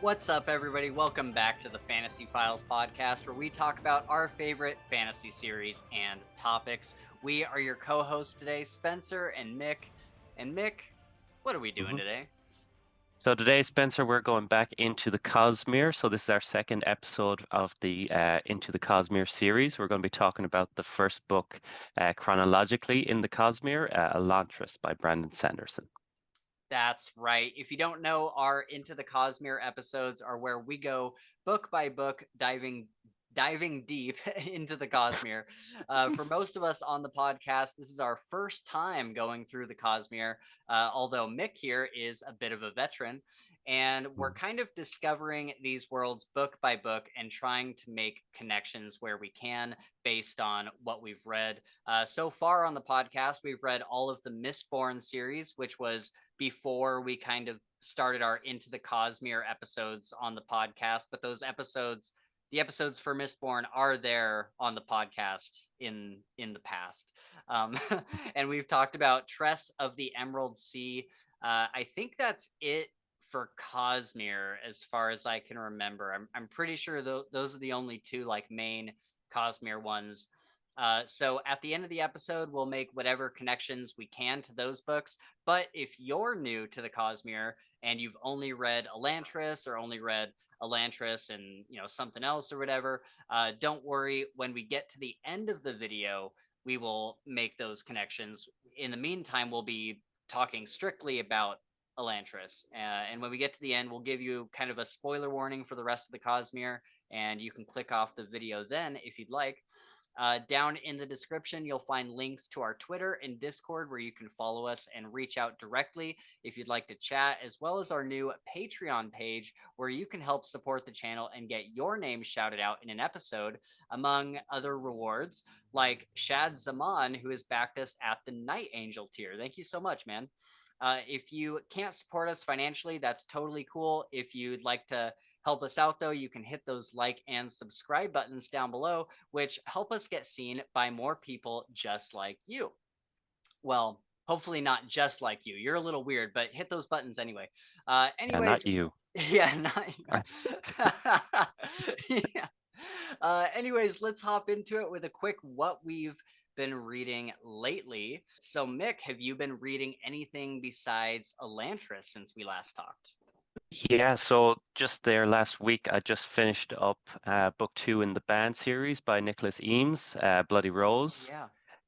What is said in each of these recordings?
What's up, everybody? Welcome back to the Fantasy Files podcast, where we talk about our favorite fantasy series and topics. We are your co-hosts today, Spencer and Mick. And Mick, what are we doing hmm today? So today, Spencer, we're going back into the Cosmere. So this is our second episode of the Into the Cosmere series. We're going to be talking about the first book chronologically in the Cosmere, Elantris by Brandon Sanderson. That's right. If you don't know, our Into the Cosmere episodes are where we go book by book, diving deep into the Cosmere. For most of us on the podcast, this is our first time going through the Cosmere, although Mick here is a bit of a veteran. And we're Mm. kind of discovering these worlds book by book and trying to make connections where we can based on what we've read. So far on the podcast, we've read all of the Mistborn series, which was before we kind of started our Into the Cosmere episodes on the podcast. But those episodes, the episodes for Mistborn, are there on the podcast in the past. And we've talked about Tress of the Emerald Sea. I think that's it for Cosmere, as far as I can remember. I'm pretty sure those are the only two like main Cosmere ones. So at the end of the episode, we'll make whatever connections we can to those books. But if you're new to the Cosmere and you've only read Elantris or only read Elantris and something else or whatever, don't worry. When we get to the end of the video, we will make those connections. In the meantime, we'll be talking strictly about Elantris. And when we get to the end, we'll give you kind of a spoiler warning for the rest of the Cosmere, and you can click off the video then if you'd like. Down in the description, you'll find links to our Twitter and Discord where you can follow us and reach out directly if you'd like to chat, as well as our new Patreon page where you can help support the channel and get your name shouted out in an episode, among other rewards, like Shad Zaman, who has backed us at the Night Angel tier. Thank you so much, man. If you can't support us financially, that's totally cool. If you'd like to help us out, though, you can hit those like and subscribe buttons down below, which help us get seen by more people just like you. Well, hopefully not just like you. You're a little weird, but hit those buttons anyway. Yeah, not Anyways, you. yeah, not yeah. Anyways, let's hop into it with a quick what we've been reading lately. So, Mick, have you been reading anything besides Elantris since we last talked? Yeah, so just there last week, I just finished up book two in the band series by Nicholas Eames, Bloody Oh, Rose. yeah.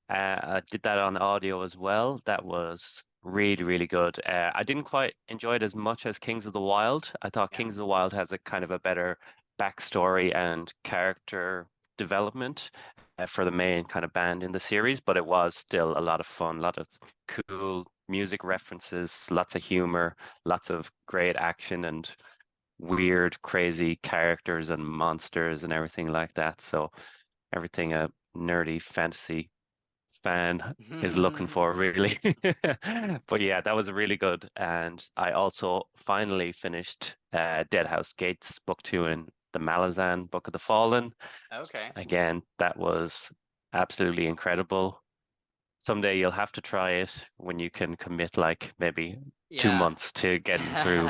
I did that on audio as well. That was really, really good. I didn't quite enjoy it as much as Kings of the Wild. I thought Yeah. Kings of the Wild has a kind of a better backstory and character development for the main kind of band in the series, but it was still a lot of fun, a lot of cool music references, lots of humor, lots of great action and weird, crazy characters and monsters and everything like that. So everything a nerdy fantasy fan is looking for, really. But yeah, that was really good. And I also finally finished Dead House Gates, book two in the Malazan Book of the Fallen. Okay. Again, that was absolutely incredible. Someday you'll have to try it when you can commit like maybe two Yeah. months to getting through.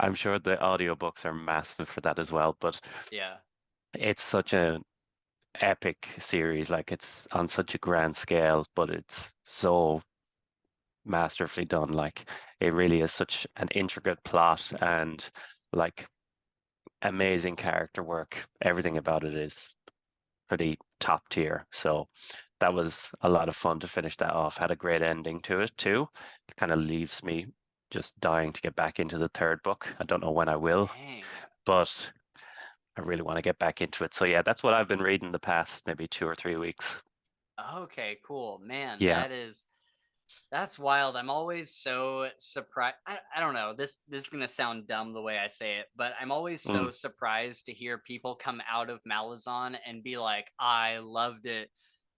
I'm sure the audiobooks are massive for that as well, but Yeah. it's such an epic series. Like it's on such a grand scale, but it's so masterfully done. Like it really is such an intricate plot and like amazing character work. Everything about it is pretty top tier. So that was a lot of fun to finish that off. Had a great ending to it too. It kind of leaves me just dying to get back into the third book. I don't know when I will, Dang. but I really want to get back into it. So yeah, that's what I've been reading the past maybe 2 or 3 weeks. Okay, cool. Man, Yeah. that's wild. I'm always so surprised. I don't know. This is gonna sound dumb the way I say it, but I'm always Mm, so surprised to hear people come out of Malazan and be like, I loved it.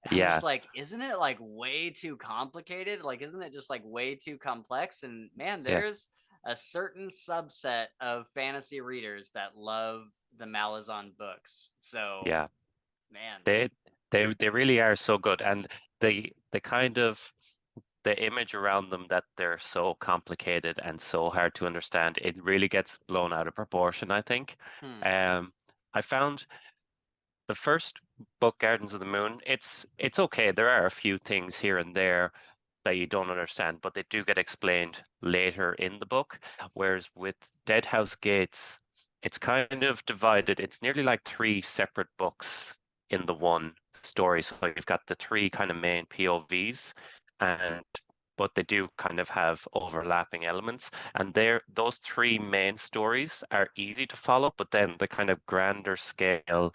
And I'm just yeah. like, isn't it like way too complicated? Like, isn't it just like way too complex? And man, Yeah. there's a certain subset of fantasy readers that love the Malazan books. So, Yeah. man, They they really are so good. And the kind of the image around them, that they're so complicated and so hard to understand, it really gets blown out of proportion, I think. Hmm. I found the first book, Gardens of the Moon, it's okay. There are a few things here and there that you don't understand, but they do get explained later in the book. Whereas with Dead House Gates, it's kind of divided. It's nearly like three separate books in the one story. So you've got the three kind of main POVs, and but they do kind of have overlapping elements. And those three main stories are easy to follow, but then the kind of grander scale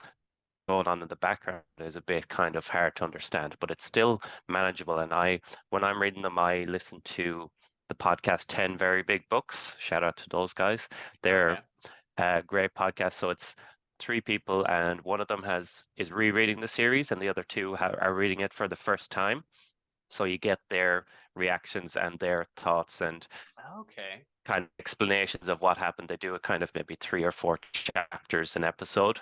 going on in the background is a bit kind of hard to understand, but it's still manageable. And when I'm reading them, I listen to the podcast 10 Very Big Books. Shout out to those guys. They're Okay. a great podcast. So it's three people, and one of them is rereading the series, and the other two are reading it for the first time. So you get their reactions and their thoughts and Okay. kind of explanations of what happened. They do a kind of maybe 3 or 4 chapters an episode.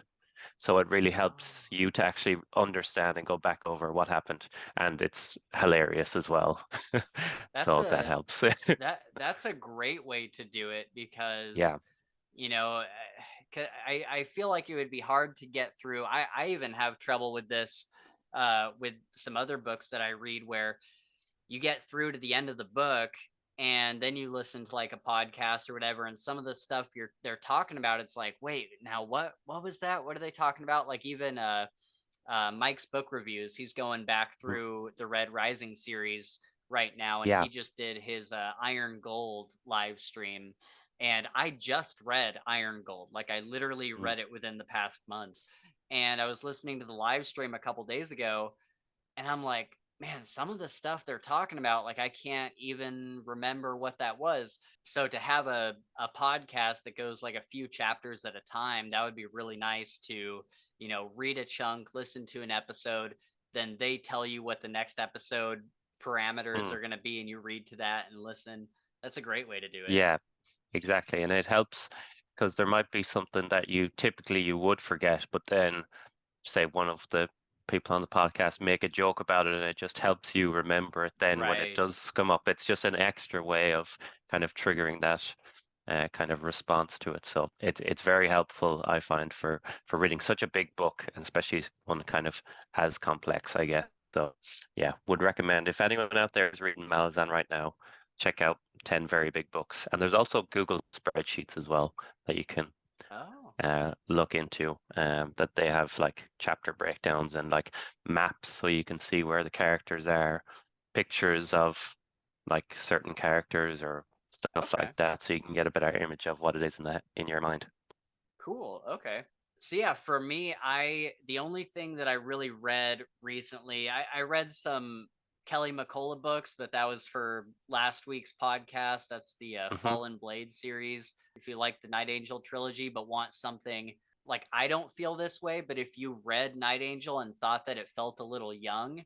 So it really Oh. helps you to actually understand and go back over what happened. And it's hilarious as well. That's So that a helps. that's a great way to do it because Yeah. you know I feel like it would be hard to get through. I even have trouble with this with some other books that I read where you get through to the end of the book and then you listen to like a podcast or whatever, and some of the stuff they're talking about, it's like, wait, now what was that, what are they talking about? Like even Mike's book reviews, he's going back Mm. through the Red Rising series right now, and Yeah. he just did his Iron Gold live stream, and I just read Iron Gold, like I literally Mm. read it within the past month, and I was listening to the live stream a couple days ago, and I'm like, man, some of the stuff they're talking about, like I can't even remember what that was. So to have a podcast that goes like a few chapters at a time, that would be really nice to, read a chunk, listen to an episode, then they tell you what the next episode parameters Mm. are going to be and you read to that and listen. That's a great way to do it. Yeah, exactly. And it helps because there might be something that you would forget, but then say one of the people on the podcast make a joke about it, and it just helps you remember it then when it Right. does come up. It's just an extra way of kind of triggering that kind of response to it. So it's very helpful, I find, for reading such a big book, and especially one kind of as complex, I guess. So yeah, would recommend if anyone out there is reading Malazan right now, check out 10 Very Big Books. And there's also Google spreadsheets as well that you can Oh, look into, that they have like chapter breakdowns and like maps so you can see where the characters are, pictures of like certain characters or stuff okay. like that, so you can get a better image of what it is in your mind. Cool. Okay. So yeah, for me, I the only thing that I really read recently, I read some Kelly McCullough books, but that was for last week's podcast. That's the Hmm. Fallen Blade series. If you like the Night Angel trilogy, but want something like, I don't feel this way, but if you read Night Angel and thought that it felt a little young,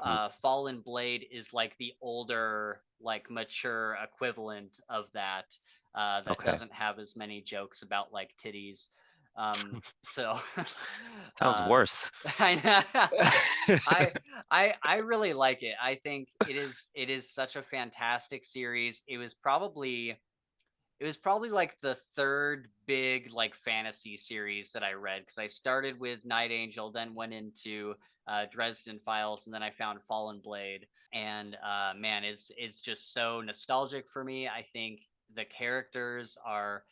Hmm. Fallen Blade is like the older, like mature equivalent of that. That Okay. doesn't have as many jokes about like titties. So Sounds uh, worse. I know. I I really like it. I think it is such a fantastic series. It was probably like the third big like fantasy series that I read, because I started with Night Angel, then went into Dresden Files, and then I found Fallen Blade. And man, it's just so nostalgic for me. I think the characters are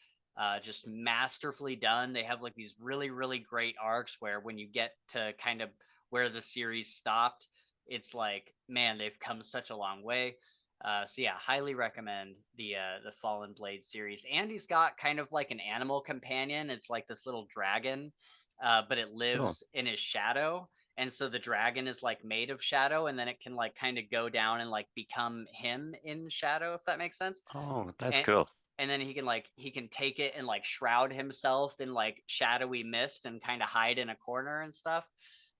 just masterfully done. They have like these really really great arcs where when you get to kind of where the series stopped, it's like, man, they've come such a long way. So yeah, highly recommend the Fallen Blade series. And he's got kind of like an animal companion. It's like this little dragon, but it Oh, lives in his shadow. And so the dragon is like made of shadow, and then it can like kind of go down and like become him in shadow, if that makes sense. oh, that's And cool. and then he can take it and like shroud himself in like shadowy mist and kind of hide in a corner and stuff.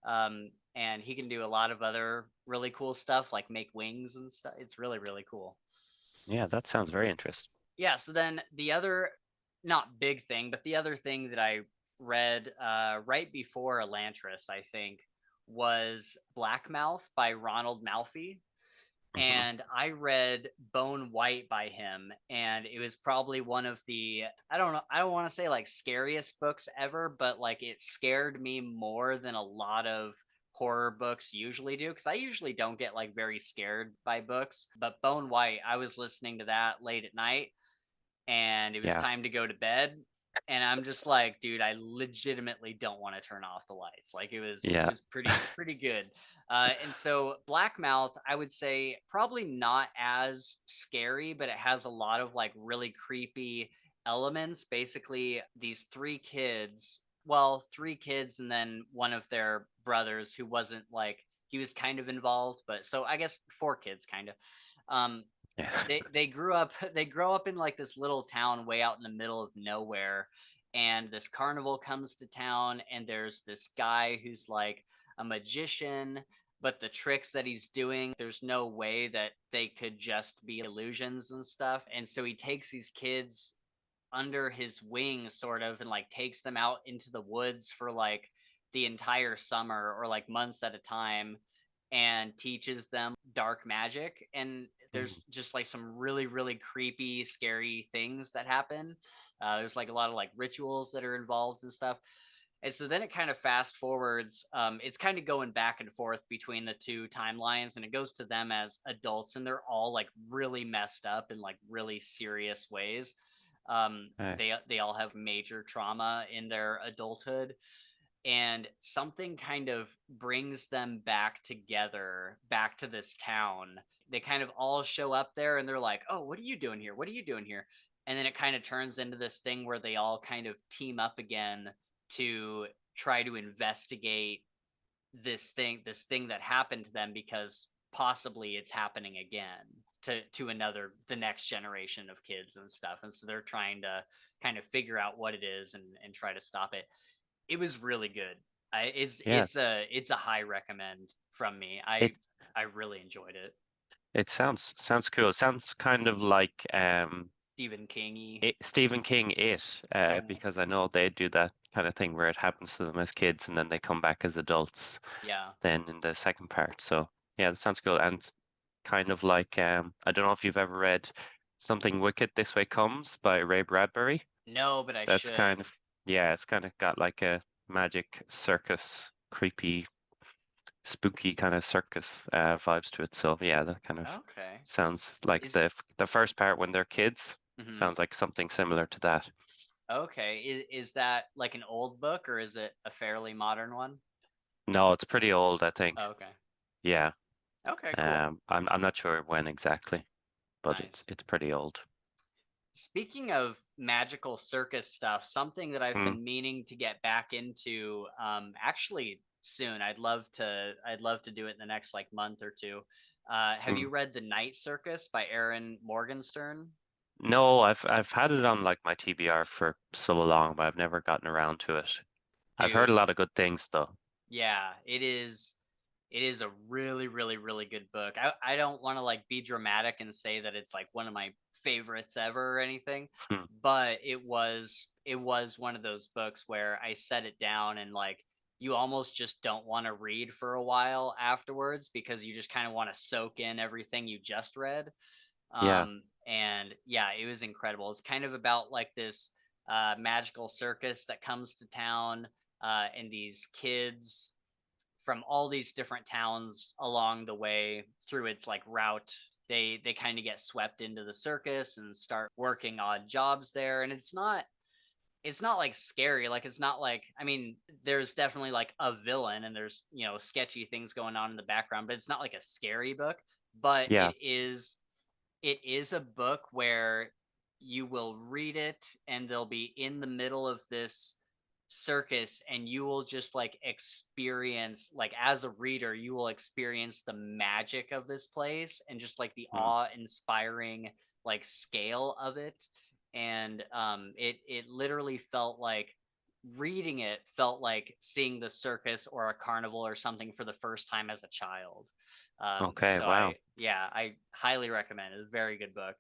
And he can do a lot of other really cool stuff, like make wings and stuff. It's really really cool. Yeah, that sounds very interesting. Yeah. So then the other, not big thing, but the other thing that I read right before Elantris, I think, was Blackmouth by Ronald Malfi. Hmm. and I read Bone White by him, and it was probably one of the, I don't know, I don't want to say like scariest books ever, but like it scared me more than a lot of horror books usually do, because I usually don't get like very scared by books. But Bone White, I was listening to that late at night, and it was Yeah. time to go to bed, and I'm just like, dude, I legitimately don't want to turn off the lights. Like it Yeah. was pretty good. And so Blackmouth, I would say probably not as scary, but it has a lot of like really creepy elements. Basically, these three kids and then one of their brothers who wasn't like, he was kind of involved, but so I guess four kids kind of. Um, Yeah. they grew up they grow up in like this little town way out in the middle of nowhere, and this carnival comes to town, and there's this guy who's like a magician, but the tricks that he's doing, there's no way that they could just be illusions and stuff. And so he takes these kids under his wing sort of, and like takes them out into the woods for like the entire summer or like months at a time, and teaches them dark magic. And Mm. there's just like some really creepy scary things that happen. There's like a lot of like rituals that are involved and stuff. And so then it kind of fast forwards. It's kind of going back and forth between the two timelines, and it goes to them as adults, and they're all like really messed up in like really serious ways. Okay. They all have major trauma in their adulthood, and something kind of brings them back together, back to this town. They kind of all show up there, and they're like, "Oh, what are you doing here? What are you doing here?" And then it kind of turns into this thing where they all kind of team up again to try to investigate this thing that happened to them, because possibly it's happening again to another the next generation of kids and stuff. And so they're trying to kind of figure out what it is, and try to stop it. It was really good. Yeah. It's a high recommend from me. It I really enjoyed it. it sounds cool. It sounds kind of like Stephen Kingy. Stephen King Yeah. because I know they do that kind of thing where it happens to them as kids and then they come back as adults Yeah. then in the second part. So yeah, that sounds cool. And kind of like I don't know if you've ever read Something Wicked This Way Comes by Ray Bradbury. No, but I That's kind should. of yeah, it's kind of got like a magic circus, creepy, spooky kind of circus vibes to it. So yeah, that kind of Okay. sounds like Is the first part when they're kids mhm. sounds like something similar to that. Okay. Is that like an old book, or is it a fairly modern one? No, it's pretty old, I think. Okay. Yeah. Okay, cool. I'm not sure when exactly, but Nice. it's pretty old. Speaking of magical circus stuff, something that I've Mm, been meaning to get back into, actually soon. I'd love to do it in the next like month or two. Have mm. you read The Night Circus by Aaron Morgenstern? No, I've had it on like my TBR for so long, but I've never gotten around to it. I've heard a Dude, lot of good things though. yeah, it is a really good book. I don't want to like be dramatic and say that it's like one of my favorites ever or anything, Hmm. but it was one of those books where I set it down, and like you almost just don't want to read for a while afterwards, because you just kind of want to soak in everything you just read. Yeah. And yeah, it was incredible. It's kind of about like this magical circus that comes to town, and these kids from all these different towns along the way through its like route, they kind of get swept into the circus and start working odd jobs there. And it's not like scary. Like it's not like, I mean, there's definitely like a villain, and there's, you know, sketchy things going on in the background, but it's not like a scary book. But Yeah. it is a book where you will read it, and they'll be in the middle of this circus, and you will just like experience, like as a reader, you will experience the magic of this place, and just like the Mm. awe inspiring like scale of it. And it literally felt like, reading it felt like seeing the circus or a carnival or something for the first time as a child. Okay, So wow. I highly recommend it. It's a very good book.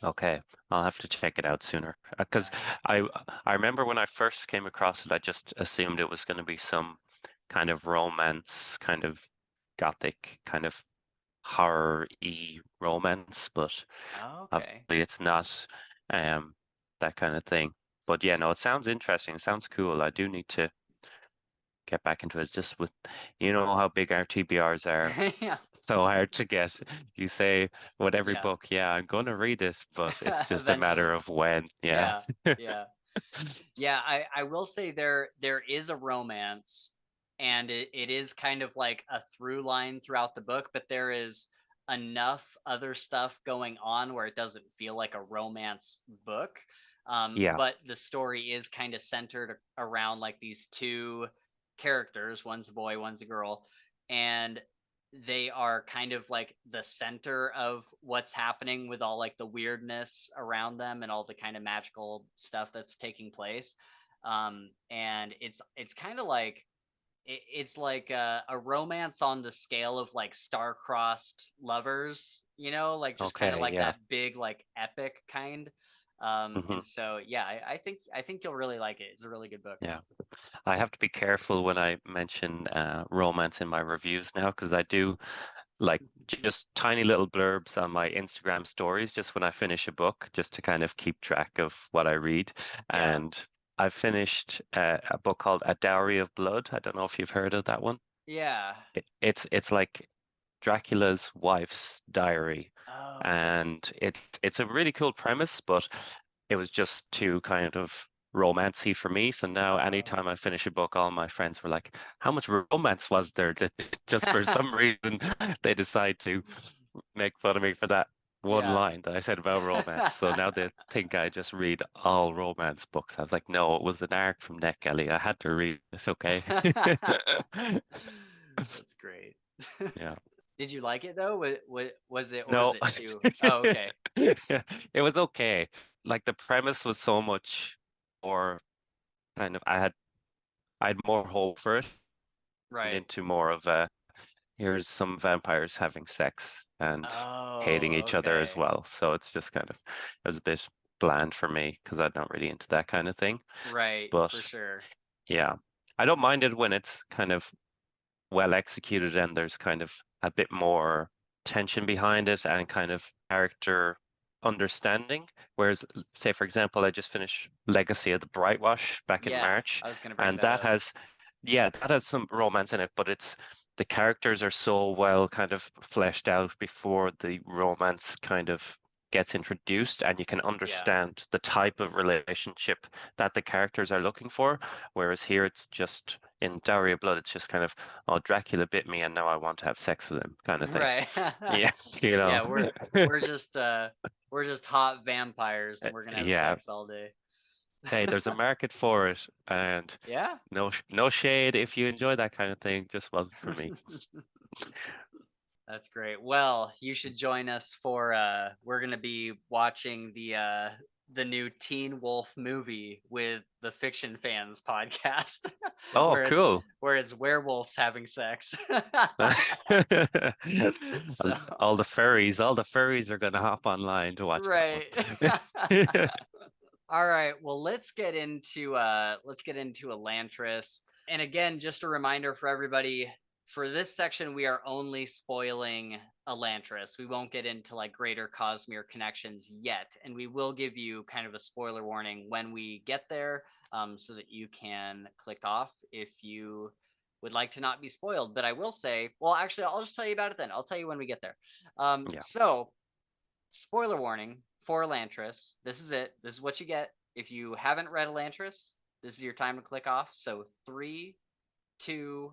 Okay, I'll have to check it out sooner. Because Nice. I I remember when I first came across it, I just assumed it was going to be some kind of romance, kind of gothic kind of horror-y romance, but Oh, okay. obviously it's not um that kind of thing. But yeah, no, it sounds interesting. It sounds cool. I do need to get back into it. Just with, you know how big our TBRs are. Yeah. So hard to get. You say with every Yeah. book, yeah, I'm gonna read it, but it's just a Eventually. matter of when. Yeah. Yeah. Yeah. Yeah, I will say there is a romance, and it is kind of like a through line throughout the book, but there is enough other stuff going on where it doesn't feel like a romance book. Yeah. But the story is kind of centered around like these two characters. One's a boy, one's a girl, and they are kind of like the center of what's happening with all like the weirdness around them and all the kind of magical stuff that's taking place. And it's kind of like it's like a romance on the scale of like star-crossed lovers, you know, like just kind of Okay. like Yeah. that big like epic kind. Hmm. And so yeah, I think you'll really like it. It's a really good book. Yeah. I have to be careful when I mention romance in my reviews now because I do like just tiny little blurbs on my Instagram stories just when I finish a book, just to kind of keep track of what I read. Yeah. And I finished a book called A Dowry of Blood. I don't know if you've heard of that one. Yeah. It's like Dracula's wife's diary, Oh, okay. and it's a really cool premise, but it was just too kind of romancy for me. So now, anytime I finish a book, all my friends were like, "How much romance was there?" Just for some reason, they decide to make fun of me for that one Yeah. line that I said about romance. So now they think I just read all romance books. I was like, no, it was an arc from Neck Kelly. I had to read it. Okay. That's great. Yeah. Did you like it though? Was it, or is No, it too? Oh, okay. it was okay. Like the premise was so much more kind of I had more hope for it and Right. into more of a here's some vampires having sex and hating Oh, each other as okay. well. So it's just kind of it was a bit bland for me because I'm not really into that kind of thing. Right, But for sure. yeah, I don't mind it when it's kind of well executed and there's kind of a bit more tension behind it and kind of character understanding. Whereas, say, for example, I just finished Legacy of the Brightwash back in Yeah, March, I was gonna bring and that that up. has, yeah, that has some romance in it, but it's the characters are so well kind of fleshed out before the romance kind of gets introduced, and you can Yeah. understand the type of relationship that the characters are looking for. Whereas here, it's just in Dowry of Blood, it's just kind of, oh, Dracula bit me and now I want to have sex with him kind of thing. Right. Yeah, you know. Yeah, we're just hot vampires and we're gonna have Yeah. sex all day. Hey, there's a market for it, and Yeah. no shade if you enjoy that kind of thing. Just wasn't for me. That's great. Well, you should join us for we're going to be watching the new Teen Wolf movie with the Fiction Fans podcast Oh, where it's cool. where it's werewolves having sex. So, All the furries are gonna hop online to watch that right. one. All right, well let's get into Elantris. And again, just a reminder for everybody, for this section we are only spoiling Elantris. We won't get into like greater Cosmere connections yet, and we will give you kind of a spoiler warning when we get there, so that you can click off if you would like to not be spoiled. But I will say, well, actually, I'll just tell you about it then. I'll tell you when we get there. Yeah. So spoiler warning for Elantris. This is it. This is what you get. If you haven't read Elantris, this is your time to click off. So 3, 2,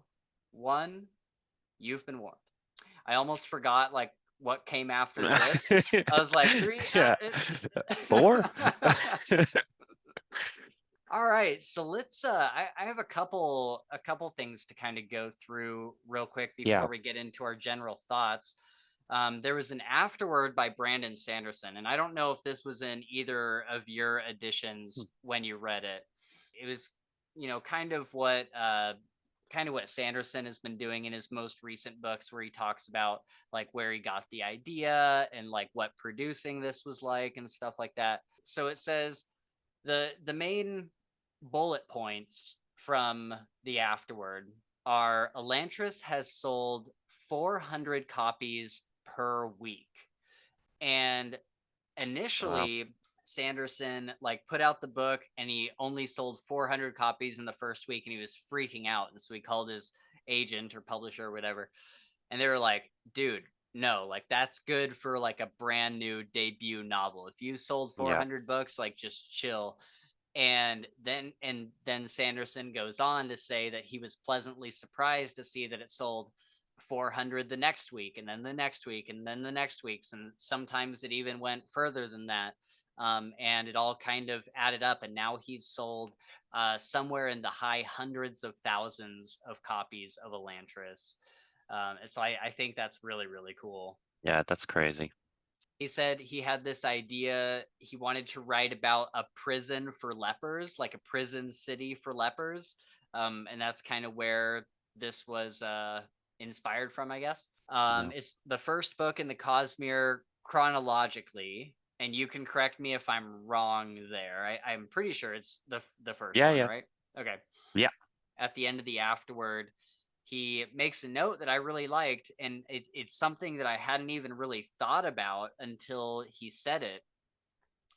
1. You've been warned. I almost forgot like what came after this. I was like three. Yeah. 4? All right, so let's. I have a couple things to kind of go through real quick Yeah. before we get into our general thoughts. There was an afterword by Brandon Sanderson, and I don't know if this was in either of your editions when you read it. It was, kind of what Sanderson has been doing in his most recent books, where he talks about like where he got the idea and like what producing this was like and stuff like that. So it says the main bullet points from the afterword are Elantris has sold 400 copies per week. And Wow. initially, Sanderson like put out the book and he only sold 400 copies in the first week and he was freaking out. And so he called his agent or publisher or whatever. And they were like, dude, no, like that's good for like a brand new debut novel. If you sold Yeah. 400 books, like just chill. And then Sanderson goes on to say that he was pleasantly surprised to see that it sold 400 the next week, and then the next week, and then the next weeks, and sometimes it even went further than that. And it all kind of added up, and now he's sold somewhere in the high hundreds of thousands of copies of Elantris. And so I think that's really, really cool. Yeah, that's crazy. He said he had this idea. He wanted to write about a prison for lepers, like a prison city for lepers. And that's kind of where this was inspired from, I guess. Yeah. It's the first book in the Cosmere chronologically, and you can correct me if I'm wrong there. I'm pretty sure it's the first Yeah, one, yeah. right? Okay. Yeah. At the end of the afterword, he makes a note that I really liked, and it's something that I hadn't even really thought about until he said it.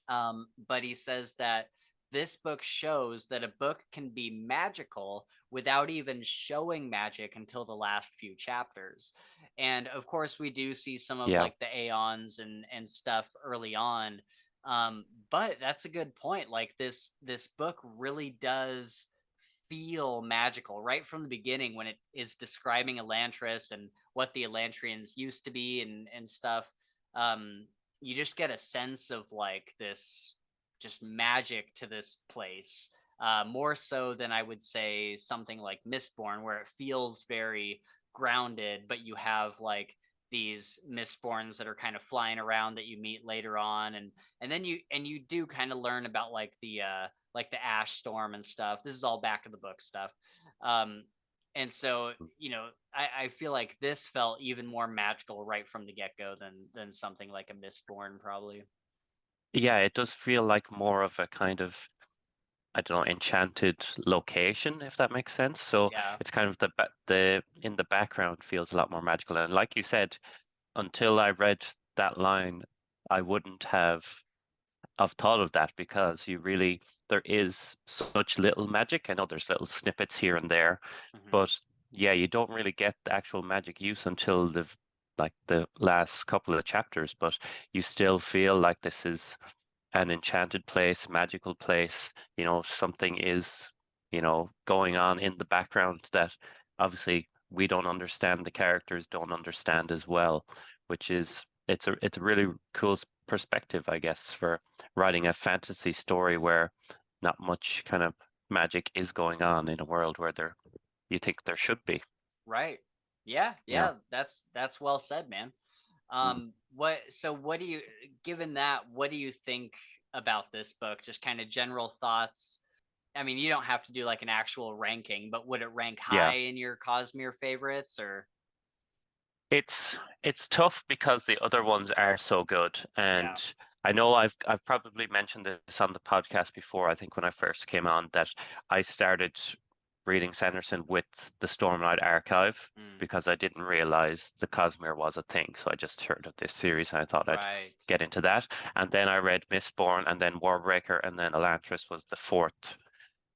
But he says that this book shows that a book can be magical without even showing magic until the last few chapters. And of course, we do see some of Yeah. like the aeons and stuff early on. But that's a good point. Like this book really does feel magical right from the beginning when it is describing Elantris and what the Elantrians used to be and stuff. Um, you just get a sense of like this just magic to this place, more so than I would say something like Mistborn, where it feels very grounded, but you have like these Mistborns that are kind of flying around that you meet later on, and then you do kind of learn about like the ash storm and stuff. This is all back of the book stuff. Um, and so, I feel like this felt even more magical right from the get-go than something like a Mistborn, probably. Yeah, it does feel like more of a kind of, I don't know, enchanted location, if that makes sense. So Yeah. it's kind of the in the background feels a lot more magical. And like you said, until I read that line, I wouldn't have thought of that because there is such little magic. I know there's little snippets here and there, Hmm. but yeah, you don't really get the actual magic use until the last couple of chapters, but you still feel like this is an enchanted place, magical place. Something is, going on in the background that obviously we don't understand, the characters don't understand as well, which is it's a really cool perspective, I guess, for writing a fantasy story where not much kind of magic is going on in a world where you think there should be. Right. Yeah, Yeah. yeah, that's well said, man. Mm. What do you, given that, what do you think about this book? Just kind of general thoughts. I mean, you don't have to do like an actual ranking, but would it rank Yeah. high in your Cosmere favorites or? It's tough because the other ones are so good, Yeah. and I know I've probably mentioned this on the podcast before. I think when I first came on that I started reading Sanderson with the Stormlight Archive Mm, because I didn't realize the Cosmere was a thing. So I just heard of this series and I thought I'd right. get into that. And then I read Mistborn and then Warbreaker and then Elantris was the fourth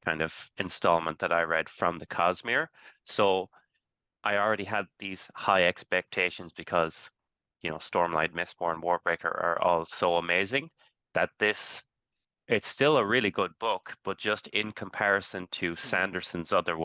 kind of installment that I read from the Cosmere. So I already had these high expectations because, Stormlight, Mistborn, Warbreaker are all so amazing that it's still a really good book, but just in comparison to Sanderson's other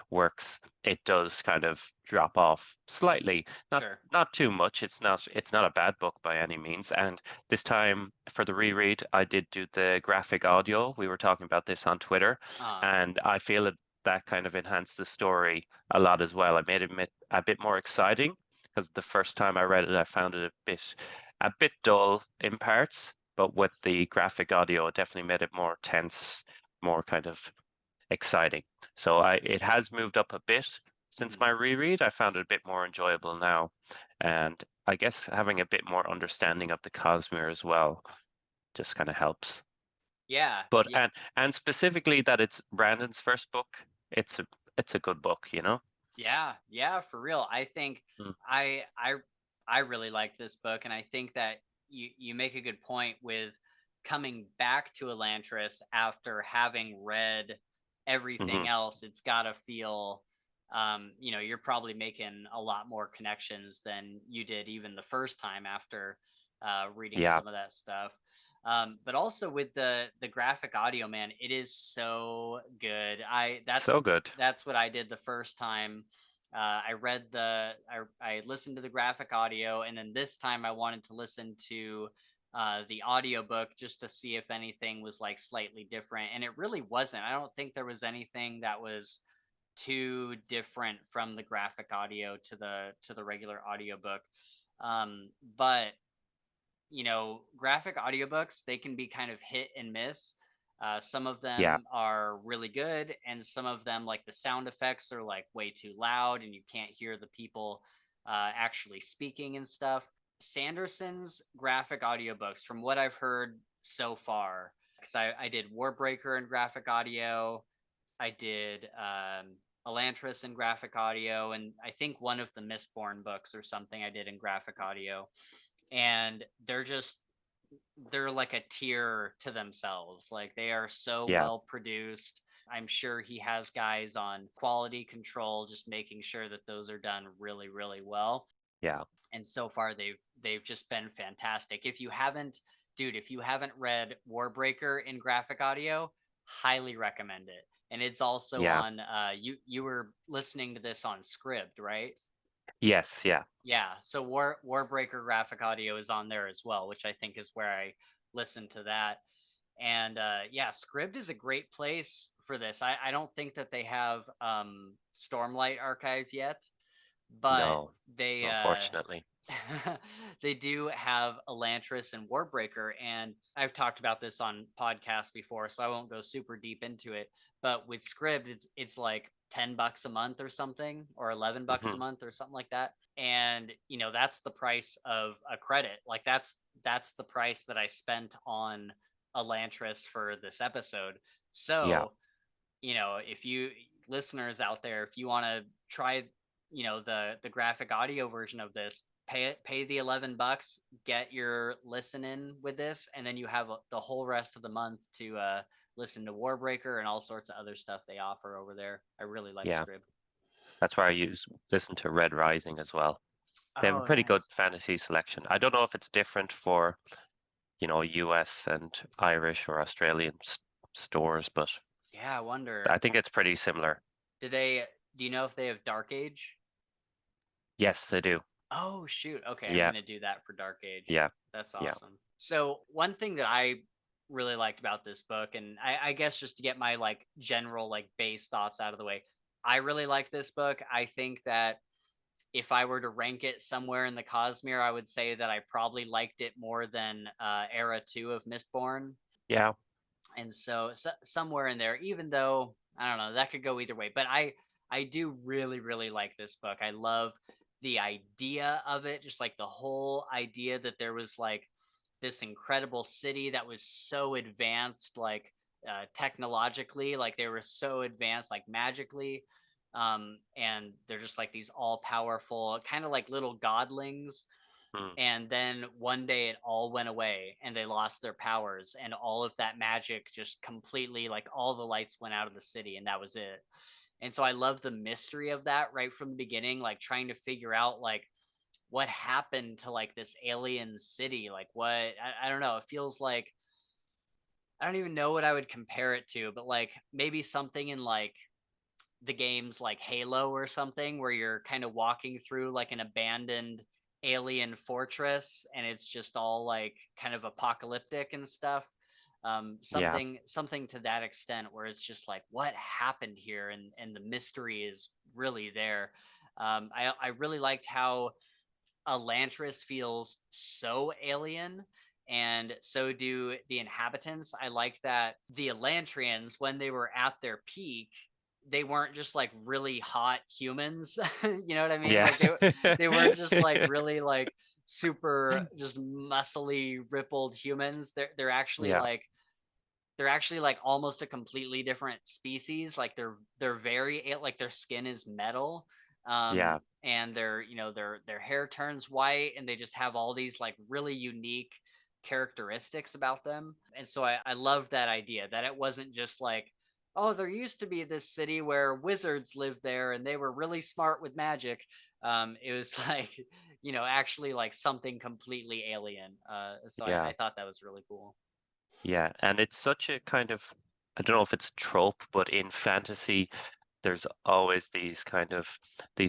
works, it does kind of drop off slightly. Not Sure. not too much. It's not a bad book by any means. And this time for the reread, I did do the graphic audio. We were talking about this on Twitter, Uh, and I feel that kind of enhanced the story a lot as well. I made it a bit more exciting because the first time I read it, I found it a bit dull in parts, but with the graphic audio, it definitely made it more tense, more kind of exciting. So it has moved up a bit since mhm. my reread. I found it a bit more enjoyable now, and I guess having a bit more understanding of the Cosmere as well just kind of helps. Yeah. But Yeah. and specifically that it's Brandon's first book, it's a good book. Yeah, yeah, for real. I think Mm, I I really like this book, and I think that you make a good point with coming back to Elantris after having read Hmm. everything else. It's got to feel, you're probably making a lot more connections than you did even the first time after reading Yeah, some of that stuff. But also with the graphic audio, man, it is so good. I so good. that's what I did the first time. I listened to the graphic audio, and then this time I wanted to listen to the audiobook just to see if anything was like slightly different, and it really wasn't. I don't think there was anything that was too different from the graphic audio to the regular audiobook. But graphic audiobooks, they can be kind of hit and miss. Some of Yeah, them are really good, and some of them, like the sound effects, are like way too loud, and you can't hear the people actually speaking and stuff. Sanderson's graphic audiobooks, from what I've heard so far, because I did Warbreaker in graphic audio, I did Elantris in graphic audio, and I think one of the Mistborn books or something I did in graphic audio. And they're like a tier to themselves. Like they are so yeah, well produced. I'm sure he has guys on quality control just making sure that those are done really, really well. yeah, And so far they've just been fantastic. If you haven't read Warbreaker in graphic audio, highly recommend it. And it's also yeah. on you were listening to this on Scribd, right? Yes, yeah, Yeah, so Warbreaker graphic audio is on there as well, which I think is where I listened to that. And yeah, Scribd is a great place for this. I don't think that they have Stormlight Archive yet, but no, they unfortunately. they do have Elantris and Warbreaker, and I've talked about this on podcasts before, so I won't go super deep into it. But with Scribd, it's like $10 a month or something, or $11 a Hmm. month or something like that. And that's the price of a credit. Like that's the price that I spent on Elantris for this episode. Yeah, So if you listeners out there, if you want to try, the graphic audio version of this, pay the $11, get your listen in with this, and then you have the whole rest of the month to listen to Warbreaker and all sorts of other stuff they offer over there. I really like yeah. Scribd. That's where I listen to Red Rising as well. They have a Oh, pretty good nice. fantasy selection. I don't know if it's different for, US and Irish or Australian stores, but Yeah, I wonder. I think it's pretty similar. Do they? Do you know if they have Dark Age? Yes, they do. Oh shoot. Okay, I'm Yeah, gonna do that for Dark Age. yeah, That's yeah. awesome. So one thing that I really liked about this book, and I guess just to get my like general like base thoughts out of the way, I really like this book. I think that if I were to rank it somewhere in the Cosmere, I would say that I probably liked it more than Era 2 of Mistborn. Yeah. And so somewhere in there, even though I don't know, that could go either way, but I do really, really like this book. I love the idea of it, just like the whole idea that there was like this incredible city that was so advanced, like technologically, like they were so advanced, like magically. And they're just like these all powerful, kind of like little godlings. Mm, And then one day it all went away and they lost their powers, and all of that magic just completely, like all the lights went out of the city, and that was it. And so I love the mystery of that right from the beginning, like trying to figure out like what happened to like this alien city. Like I don't know, it feels like I don't even know what I would compare it to, but like maybe something in like the games like Halo or something, where you're kind of walking through like an abandoned alien fortress, and it's just all like kind of apocalyptic and stuff. yeah, Something to that extent, where it's just like what happened here, and the mystery is really there. I really liked how Elantris feels so alien, and so do the inhabitants. I like that the Elantrians, when they were at their peak, they weren't just like really hot humans. You know what I mean? yeah. Like they weren't just like really like super just muscly rippled humans. Yeah, They're actually like almost a completely different species. Like they're very like their skin is metal. Yeah. And their hair turns white, and they just have all these like really unique characteristics about them. And so I loved that idea that it wasn't just like, oh, there used to be this city where wizards lived there and they were really smart with magic. It was like, actually like something completely alien. So Yeah. I thought that was really cool. Yeah. And it's such a kind of, I don't know if it's a trope, but in fantasy, there's always these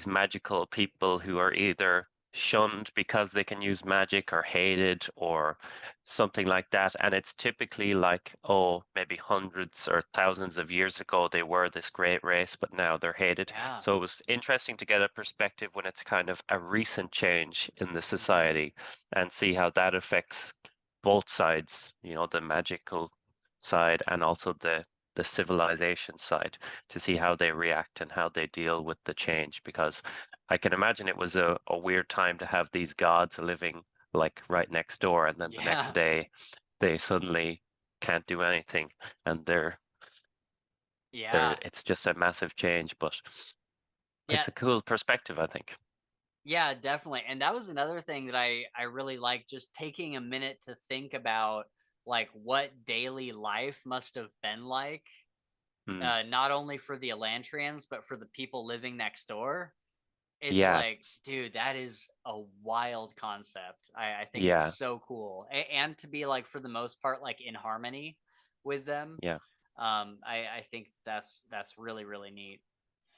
magical people who are either shunned because they can use magic or hated or something like that. And it's typically like, oh, maybe hundreds or thousands of years ago they were this great race, but now they're hated. Yeah. So it was interesting to get a perspective when it's kind of a recent change in the Hmm. society and see how that affects both sides, the magical side and also the civilization side, to see how they react and how they deal with the change. Because I can imagine it was a weird time to have these gods living like right next door, and then the next Yeah. day they suddenly can't do anything, and they're Yeah. it's just a massive change. But Yeah. it's a cool perspective, I think. Yeah, definitely. And that was another thing that I really like, just taking a minute to think about like what daily life must have been like, Hmm. not only for the Elantrians but for the people living next door. It's Yeah, like, dude, that is a wild concept. I think it's yeah, so cool. And to be like for the most part like in harmony with them. yeah, I think that's really really neat.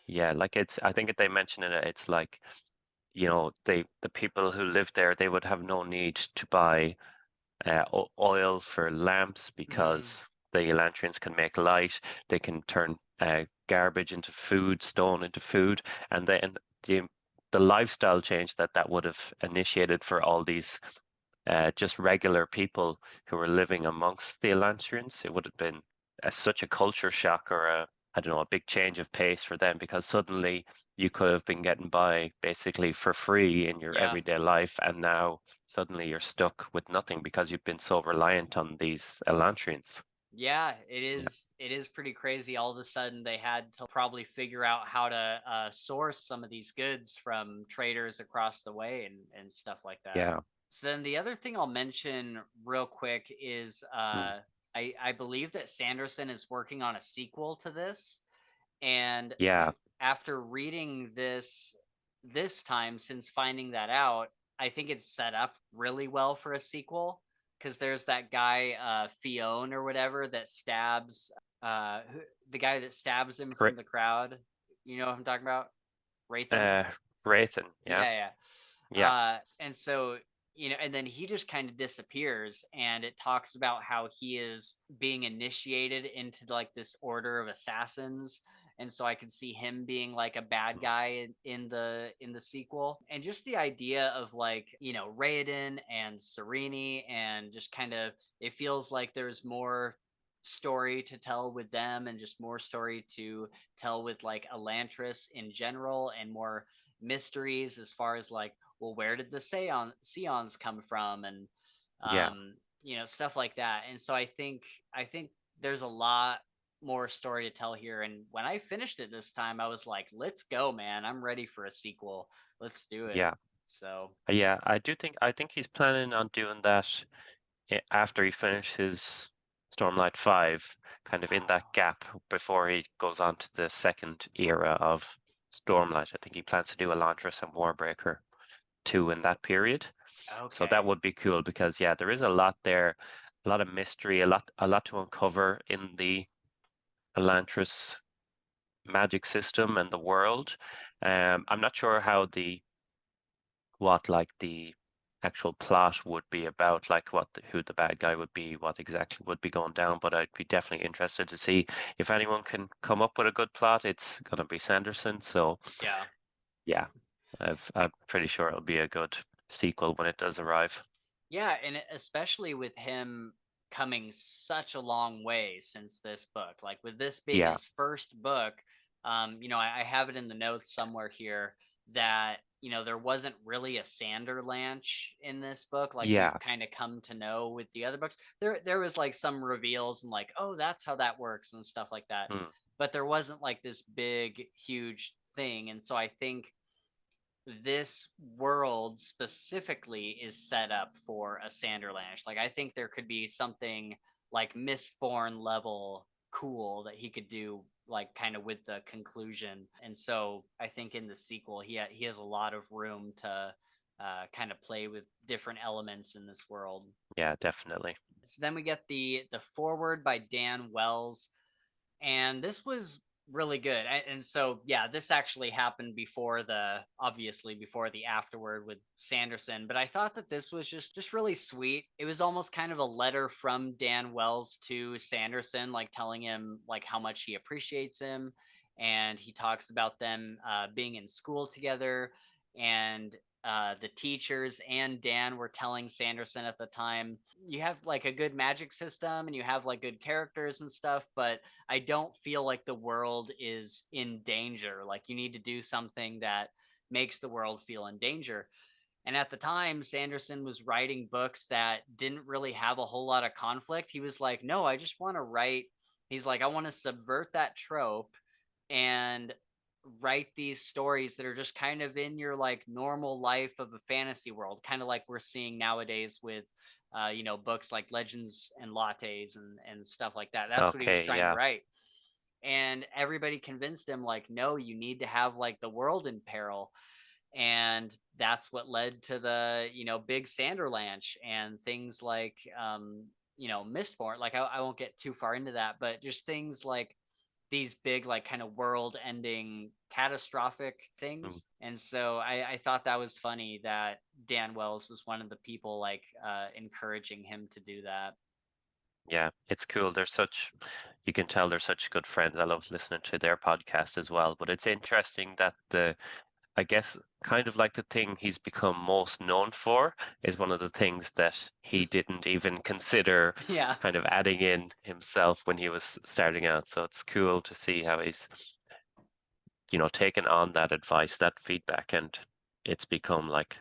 yeah. Like I think they mentioned in it, it's like, the people who live there, they would have no need to buy oil for lamps Mm, because the Elantrians can make light. They can turn garbage into food, stone into food, and then the lifestyle change that would have initiated for all these just regular people who were living amongst the Elantrians. It would have been such a culture shock, or I don't know, a big change of pace for them, because suddenly you could have been getting by basically for free in your yeah. everyday life, and now suddenly you're stuck with nothing because you've been so reliant on these Elantrians. Yeah, it Yeah, is. It is pretty crazy. All of a sudden, they had to probably figure out how to source some of these goods from traders across the way and stuff like that. yeah, So then, the other thing I'll mention real quick is mm, I believe that Sanderson is working on a sequel to this, and yeah, after reading this time since finding that out, I think it's set up really well for a sequel, because there's that guy Fione or whatever that stabs the guy that stabs him Ra- from the crowd. You know what I'm talking about? Rathan? uh, Wraithen, yeah, Yeah, yeah. yeah, And so, and then he just kind of disappears, and it talks about how he is being initiated into like this order of assassins. And so I could see him being like a bad mm, guy in the sequel. And just the idea of like, Raiden and Sereni, and just kind of, it feels like there's more story to tell with them, and just more story to tell with like Elantris in general, and more mysteries as far as like, well, where did the Seons come from, and yeah, stuff like that. And so I think there's a lot more story to tell here. And when I finished it this time, I was like, let's go, man, I'm ready for a sequel, let's do it. yeah. So Yeah, I think he's planning on doing that after he finishes Stormlight 5, kind of in that gap before he goes on to the second era of Stormlight. I think he plans to do Elantris and Warbreaker 2 in that period. So that okay. would be cool because yeah, there is a lot there, a lot of mystery, a lot to uncover in the Elantris magic system and the world. I'm not sure how what like the actual plot would be about, like who the bad guy would be, what exactly would be going down. But I'd be definitely interested to see if anyone can come up with a good plot. It's gonna be Sanderson. So Yeah. yeah, I'm pretty sure it'll be a good sequel when it does arrive. Yeah, and especially with him coming such a long way since this book, like with this being Yeah, his first book. I have it in the notes somewhere here that there wasn't really a Sanderlanche in this book, like we've yeah, kind of come to know with the other books. There was like some reveals and like, oh, that's how that works and stuff like that, mm, but there wasn't like this big huge thing. And so I think this world specifically is set up for a Sanderlanche. Like I think there could be something like Mistborn level cool that he could do, like kind of with the conclusion. And so I think in the sequel he has a lot of room to kind of play with different elements in this world. Yeah, definitely. So then we get the forward by Dan Wells, and this was really good. And so yeah, this actually happened before the obviously before the afterword with Sanderson, but I thought that this was just really sweet. It was almost kind of a letter from Dan Wells to Sanderson, like telling him like how much he appreciates him, and he talks about them being in school together, and the teachers and Dan were telling Sanderson at the time, you have like a good magic system and you have like good characters and stuff, but I don't feel like the world is in danger. Like you need to do something that makes the world feel in danger. And at the time, Sanderson was writing books that didn't really have a whole lot of conflict. He was like, no, I just want to write. He's like, I want to subvert that trope and write these stories that are just kind of in your like normal life of a fantasy world, kind of like we're seeing nowadays with books like Legends and Lattes and stuff like that. That's what he was Okay, trying to yeah. write. And everybody convinced him like, no, you need to have like the world in peril. And that's what led to the big Sanderlanche and things like Mistborn. Like I won't get too far into that, but just things like these big like kind of world ending catastrophic Mm. things. And so I thought that was funny that Dan Wells was one of the people like encouraging him to do that. Yeah, it's cool. You can tell they're such good friends. I love listening to their podcast as well. But it's interesting that I guess, kind of like the thing he's become most known for is one of the things that he didn't even consider Yeah, kind of adding in himself when he was starting out. So it's cool to see how he's, taken on that advice, that feedback, and it's become like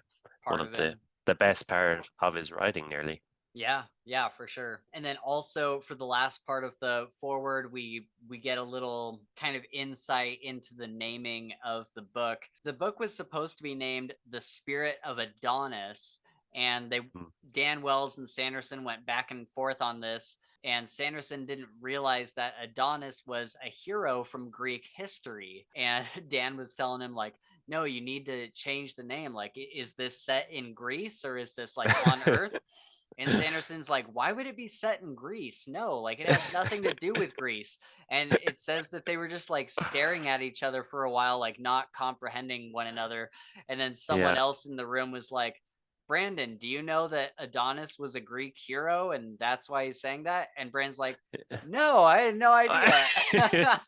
one part of of him. the best part of his writing nearly. Yeah, yeah, for sure. And then also for the last part of the forward, we get a little kind of insight into the naming of the book. The book was supposed to be named The Spirit of Adonis, and they Mm. Dan Wells and Sanderson went back and forth on this, and Sanderson didn't realize that Adonis was a hero from Greek history. And Dan was telling him like, "No, you need to change the name. Like is this set in Greece or is this like on Earth?" And Sanderson's like, why would it be set in Greece? No, like it has nothing to do with Greece. And it says that they were just like staring at each other for a while, like not comprehending one another. And then someone Yeah. else in the room was like, Brandon, do you know that Adonis was a Greek hero and that's why he's saying that? And Brandon's like, no, I had no idea.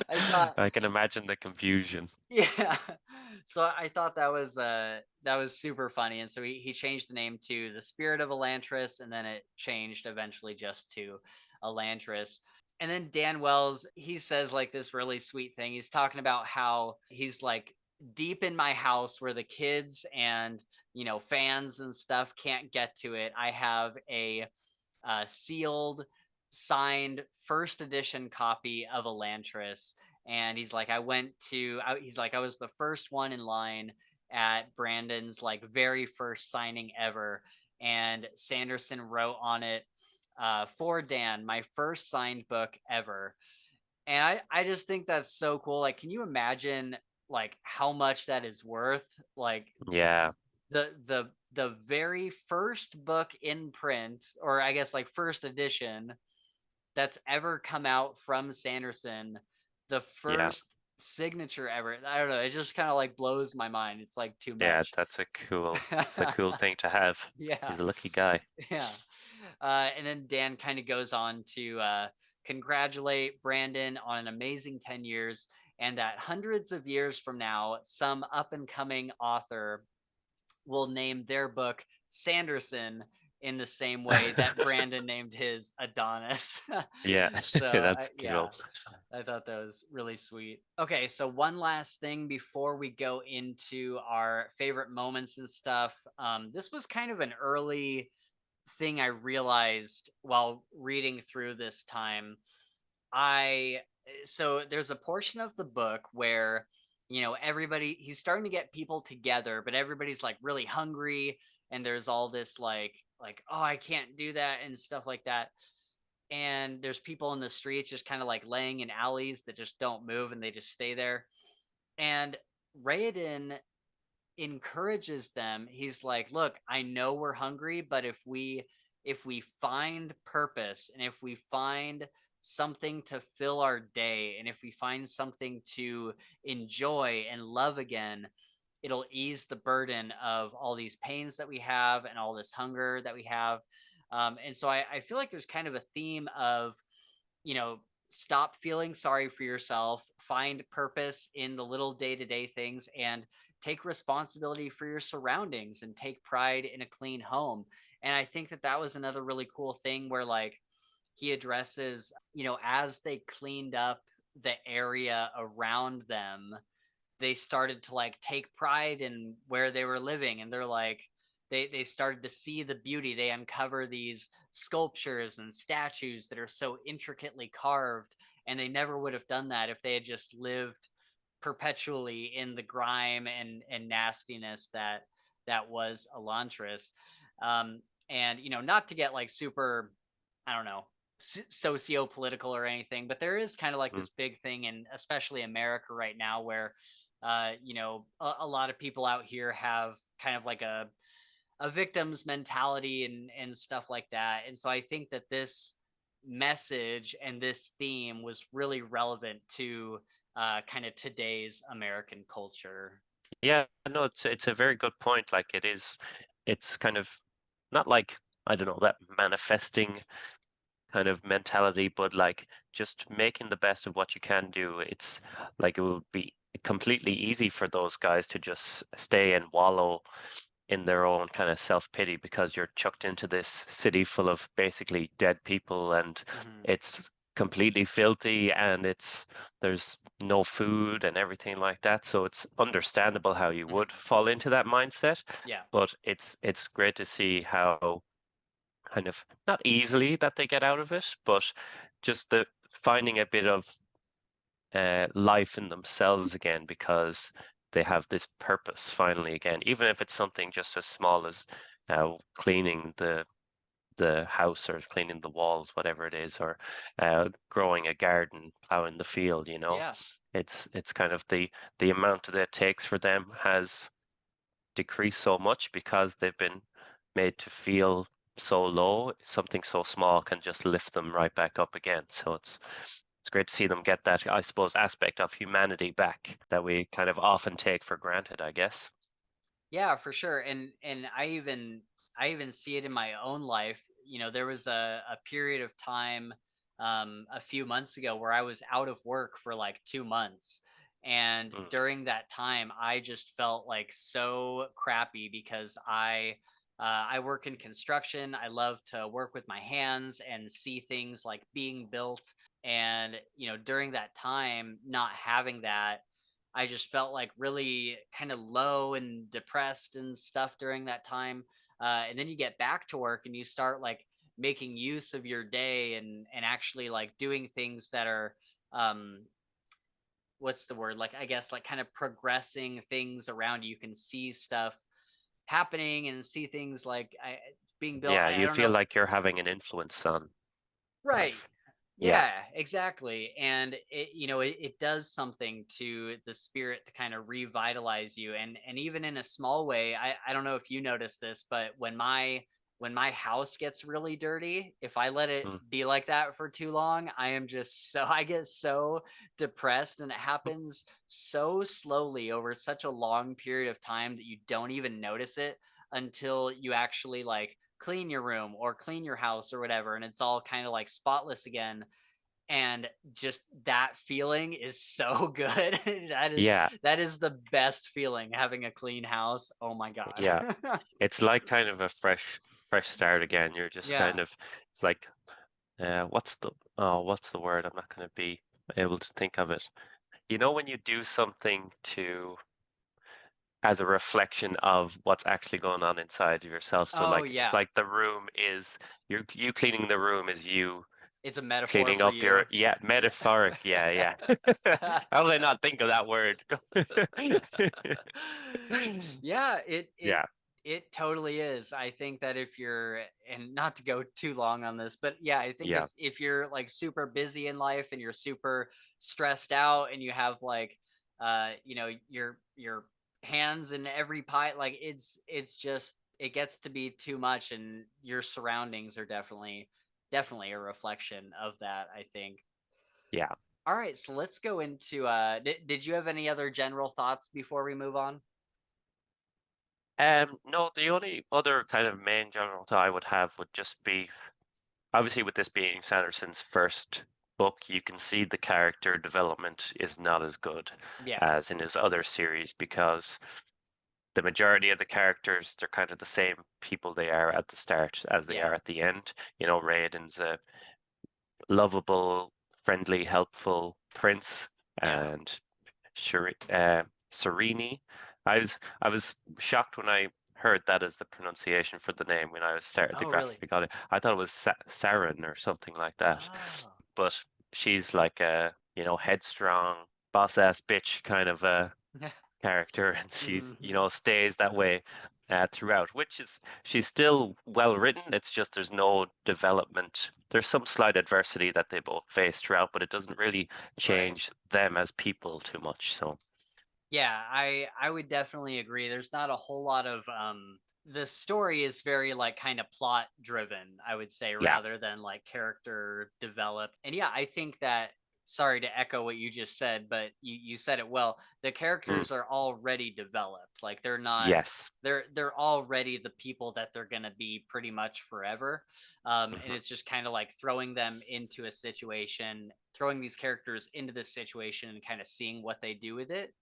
I thought, I can imagine the confusion. yeah. So I thought that was super funny. And so he changed the name to the Spirit of Elantris, and then it changed eventually just to Elantris. And then Dan Wells, he says like this really sweet thing. He's talking about how he's like deep in my house where the kids and fans and stuff can't get to it. I have a sealed, signed first edition copy of Elantris. And he's like, he's like, I was the first one in line at Brandon's like very first signing ever. And Sanderson wrote on it, for Dan, my first signed book ever. And I just think that's so cool. Like, can you imagine like how much that is worth? Like Yeah. the very first book in print, or I guess like first edition that's ever come out from Sanderson, the Yeah. first signature ever. I don't know. It just kind of like blows my mind. It's like too Yeah, much. it's a cool thing to have. Yeah. He's a lucky guy. Yeah. And then Dan kind of goes on to congratulate Brandon on an amazing 10 years, and that hundreds of years from now, some up and coming author will name their book Sanderson in the same way that Brandon named his Adonis. Yeah, So, that's yeah, cool. I thought that was really sweet. Okay, so one last thing before we go into our favorite moments and stuff. This was kind of an early thing I realized while reading through this time. I so there's a portion of the book where everybody, he's starting to get people together, but everybody's like really hungry, and there's all this oh, I can't do that and stuff like that. And there's people in the streets just kind of like laying in alleys that just don't move and they just stay there. And Raoden encourages them. He's like, "Look, I know we're hungry, but if we find purpose, and if we find something to fill our day, and if we find something to enjoy and love again, it'll ease the burden of all these pains that we have and all this hunger that we have." And so I feel like there's kind of a theme of, you know, stop feeling sorry for yourself, find purpose in the little day-to-day things, and take responsibility for your surroundings and take pride in a clean home. And I think that that was another really cool thing where like he addresses, as they cleaned up the area around them, they started to like take pride in where they were living, and they're like, they started to see the beauty. They uncover these sculptures and statues that are so intricately carved, and they never would have done that if they had just lived perpetually in the grime and nastiness that was Elantris. And not to get like super, I don't know, socio-political or anything, but there is kind of like Mm. this big thing, and especially America right now, where a lot of people out here have kind of like a victim's mentality and stuff like that. And so I think that this message and this theme was really relevant to kind of today's American culture. Yeah, no, it's a very good point. Like it's kind of not like, I don't know, that manifesting kind of mentality, but like just making the best of what you can do. It's like it will be completely easy for those guys to just stay and wallow in their own kind of self-pity because you're chucked into this city full of basically dead people, and Mm-hmm. it's completely filthy, and there's no food and everything like that. So it's understandable how you Mm-hmm. would fall into that mindset, Yeah. but it's great to see how kind of not easily that they get out of it, but just the finding a bit of life in themselves again, because they have this purpose finally again, even if it's something just as small as cleaning the house or cleaning the walls, whatever it is, or growing a garden, plowing the field. Yeah. It's kind of the amount that it takes for them has decrease so much because they've been made to feel so low. Something so small can just lift them right back up again. So it's great to see them get that, I suppose, aspect of humanity back that we kind of often take for granted, I guess. Yeah, for sure. And I even see it in my own life. There was a period of time a few months ago where I was out of work for like 2 months. And Mm. during that time, I just felt like so crappy because I work in construction. I love to work with my hands and see things like being built. And during that time, not having that, I just felt like really kind of low and depressed and stuff during that time. And then you get back to work and you start like making use of your day and actually like doing things that are um what's the word, like I guess like kind of progressing things around you. You can see stuff happening and see things like being built. Yeah, I you don't feel know. like you're having an influence on Right. life. Yeah. Yeah, exactly. And it does something to the spirit to kind of revitalize you. And even in a small way, I don't know if you notice this, but when my house gets really dirty, if I let it Mm. be like that for too long, I get so depressed, and it happens so slowly over such a long period of time that you don't even notice it until you actually like clean your room or clean your house or whatever, and it's all kind of like spotless again. And just that feeling is so good. that is Yeah, that is the best feeling, having a clean house. Oh my god. yeah. It's like kind of a fresh start again. You're just Yeah. kind of, it's like what's the word? I'm not going to be able to think of it. When you do something to as a reflection of what's actually going on inside of yourself. So Oh like it's yeah. like the room is you cleaning the room is you It's a metaphor cleaning for up you. your metaphoric. Yeah. How did I not think of that word? Yeah, Yeah, it totally is. I think that if you're, and not to go too long on this, but yeah, I think yeah, if you're like super busy in life and you're super stressed out and you have like your hands in every pie, like it's just it gets to be too much, and your surroundings are definitely a reflection of that, I think. yeah. All right, so let's go into did you have any other general thoughts before we move on? No, the only other kind of main general thought I would have would just be obviously with this being Sanderson's first book, you can see the character development is not as good Yeah. as in his other series because the majority of the characters, they're kind of the same people they are at the start as they Yeah. are at the end. You know, Raiden's a lovable, friendly, helpful prince, Yeah. and Sereni. I was shocked when I heard that as the pronunciation for the name when I was started the Oh, really? graphic on it. I thought it was Saren or something like that. Oh. But she's like a, headstrong, boss ass bitch kind of a character, and she's, Mhm. stays that way throughout, which is she's still well written. It's just there's no development. There's some slight adversity that they both face throughout, but it doesn't really Right. change them as people too much. So Yeah, I would definitely agree. There's not a whole lot of the story is very like kind of plot driven, I would say, yeah. rather than like character developed. And yeah, I think that, sorry to echo what you just said, but you said it well. The Mm, characters are already developed. Like they're not yes. they're already the people that they're going to be pretty much forever. And Hmm. it's just kind of like throwing them into a situation, throwing these characters into this situation and kind of seeing what they do with it.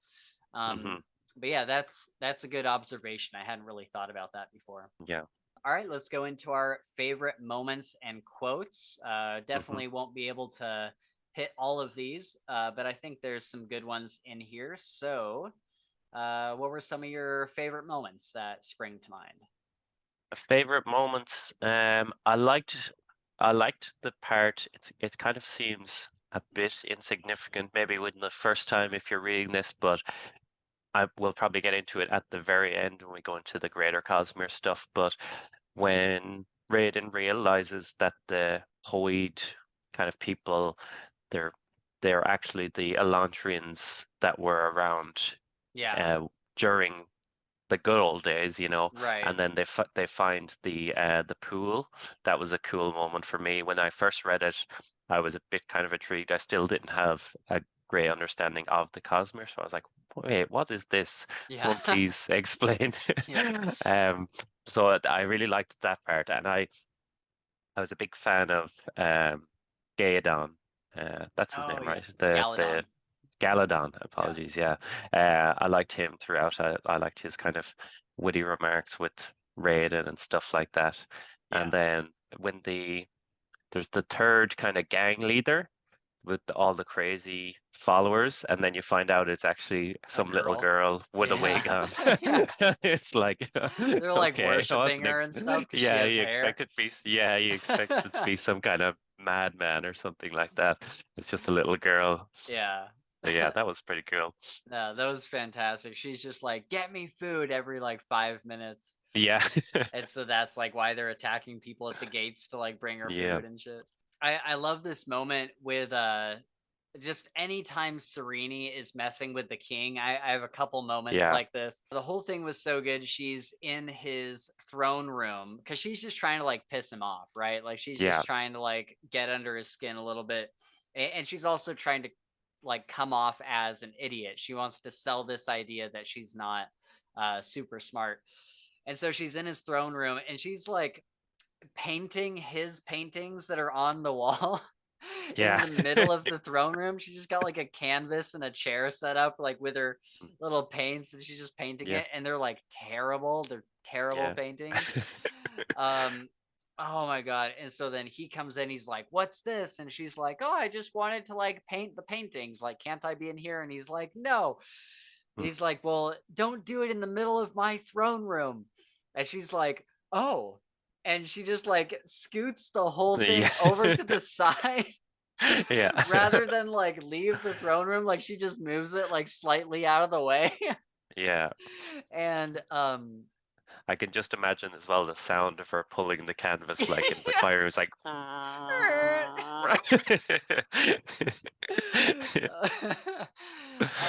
um, Hmm. but yeah, that's a good observation. I hadn't really thought about that before. Yeah. All right, let's go into our favorite moments and quotes. Hmm. Definitely won't be able to hit all of these, but I think there's some good ones in here. So, what were some of your favorite moments that spring to mind? Favorite moments. I liked the part. It kind of seems a bit insignificant, maybe when the first time if you're reading this, but I will probably get into it at the very end when we go into the greater Cosmere stuff. But when Raiden realizes that the Hoid kind of people, they're they're actually the Elantrians that were around Yeah, uh, during the good old days, right. and then they find the pool. That was a cool moment for me. When I first read it, I was a bit kind of intrigued. I still didn't have a great understanding of the Cosmere, so I was like, wait, what is this? Yeah, Someone please explain. yeah. Um, so I really liked that part, and I was a big fan of Gaedon. That's his Oh name, yeah, right? The Galadon. Galadon, Yeah, apologies, yeah. I liked him throughout. I liked his kind of witty remarks with Raiden and stuff like that. yeah. And then when there's the third kind of gang leader with all the crazy followers, and then you find out it's actually A some little girl. girl with a Yeah, wig on. yeah. It's like, They're like okay, I worshiping wasn't her and stuff because she has hair. you expect it to be some kind of madman or something like that. It's just a little girl. Yeah. So yeah, that was pretty cool. No, that was fantastic. She's just like, get me food every like 5 minutes. Yeah. And so that's like why they're attacking people at the gates to like bring her Yeah. food and shit. I love this moment with just anytime Serene is messing with the king. I have a couple moments Yeah. like this. The whole thing was so good. She's in his throne room because she's just trying to like piss him off, right? Like she's Yeah. just trying to like get under his skin a little bit. And she's also trying to like come off as an idiot. She wants to sell this idea that she's not super smart. And so she's in his throne room and she's like painting his paintings that are on the wall in Yeah. the middle of the throne room. She just got like a canvas and a chair set up like with her little paints and she's just painting Yeah. it, and they're like terrible. They're terrible Yeah. paintings. Um oh my god. And so then he comes in, he's like, "What's this?" And she's like, "Oh, I just wanted to like paint the paintings. Like, can't I be in here?" And he's like, "No." And Mm. he's like, "Well, don't do it in the middle of my throne room." And she's like, "Oh." and she just like scoots the whole thing Yeah. over to the side Yeah. rather than like leave the throne room. Like she just moves it like slightly out of the way. Yeah. And I can just imagine as well the sound of her pulling the canvas like in the yeah. choir. It's like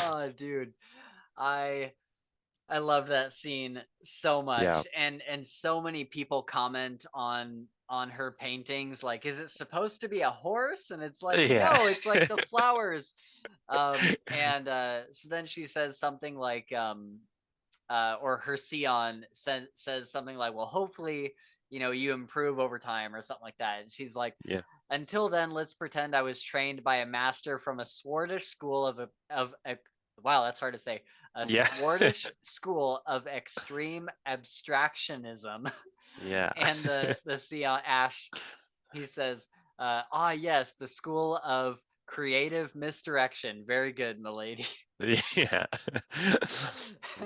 Oh, dude, I I love that scene so Yeah. much, and so many people comment on her paintings like, is it supposed to be a horse? And it's like, Yeah. no, it's like the flowers. And so then she says something like or her Sion says something like, well, hopefully, you improve over time or something like that. And she's like, Yeah. until then, let's pretend I was trained by a master from a Swardish school of wow, that's hard to say. A Yeah. Swardish school of extreme abstractionism. Yeah. And the Sion Ash, he says, ah yes, the school of creative misdirection. Very good, milady. Yeah.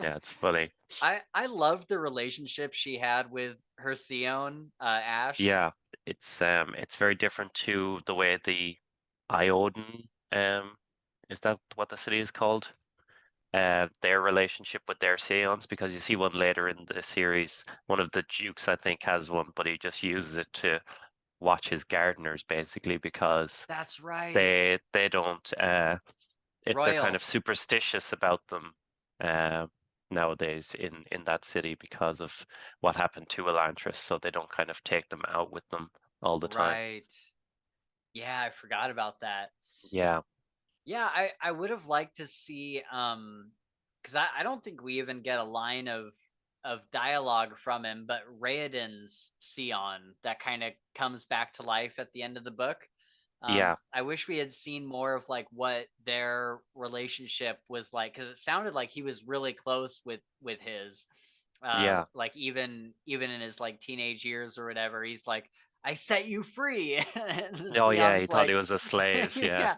Yeah, it's funny. I loved the relationship she had with her Sion, Ash. Yeah, it's very different to the way the Iodine is that what the city is called? Their relationship with their seance, because you see one later in the series, one of the dukes I think has one, but he just uses it to watch his gardeners basically because That's right. they don't they're kind Royal. of superstitious about them uh, nowadays in that city because of what happened to Elantris, so they don't kind of take them out with them all the time. Right. Yeah, I forgot about that. Yeah, Yeah, I would have liked to see because I don't think we even get a line of dialogue from him, but Raoden's Sion that kind of comes back to life at the end of the book. yeah, I wish we had seen more of like what their relationship was like, because it sounded like he was really close with his yeah. like even in his like teenage years or whatever, he's like, I set you free. And the Oh yeah, he Sion's thought he like, was a slave. Yeah, yeah,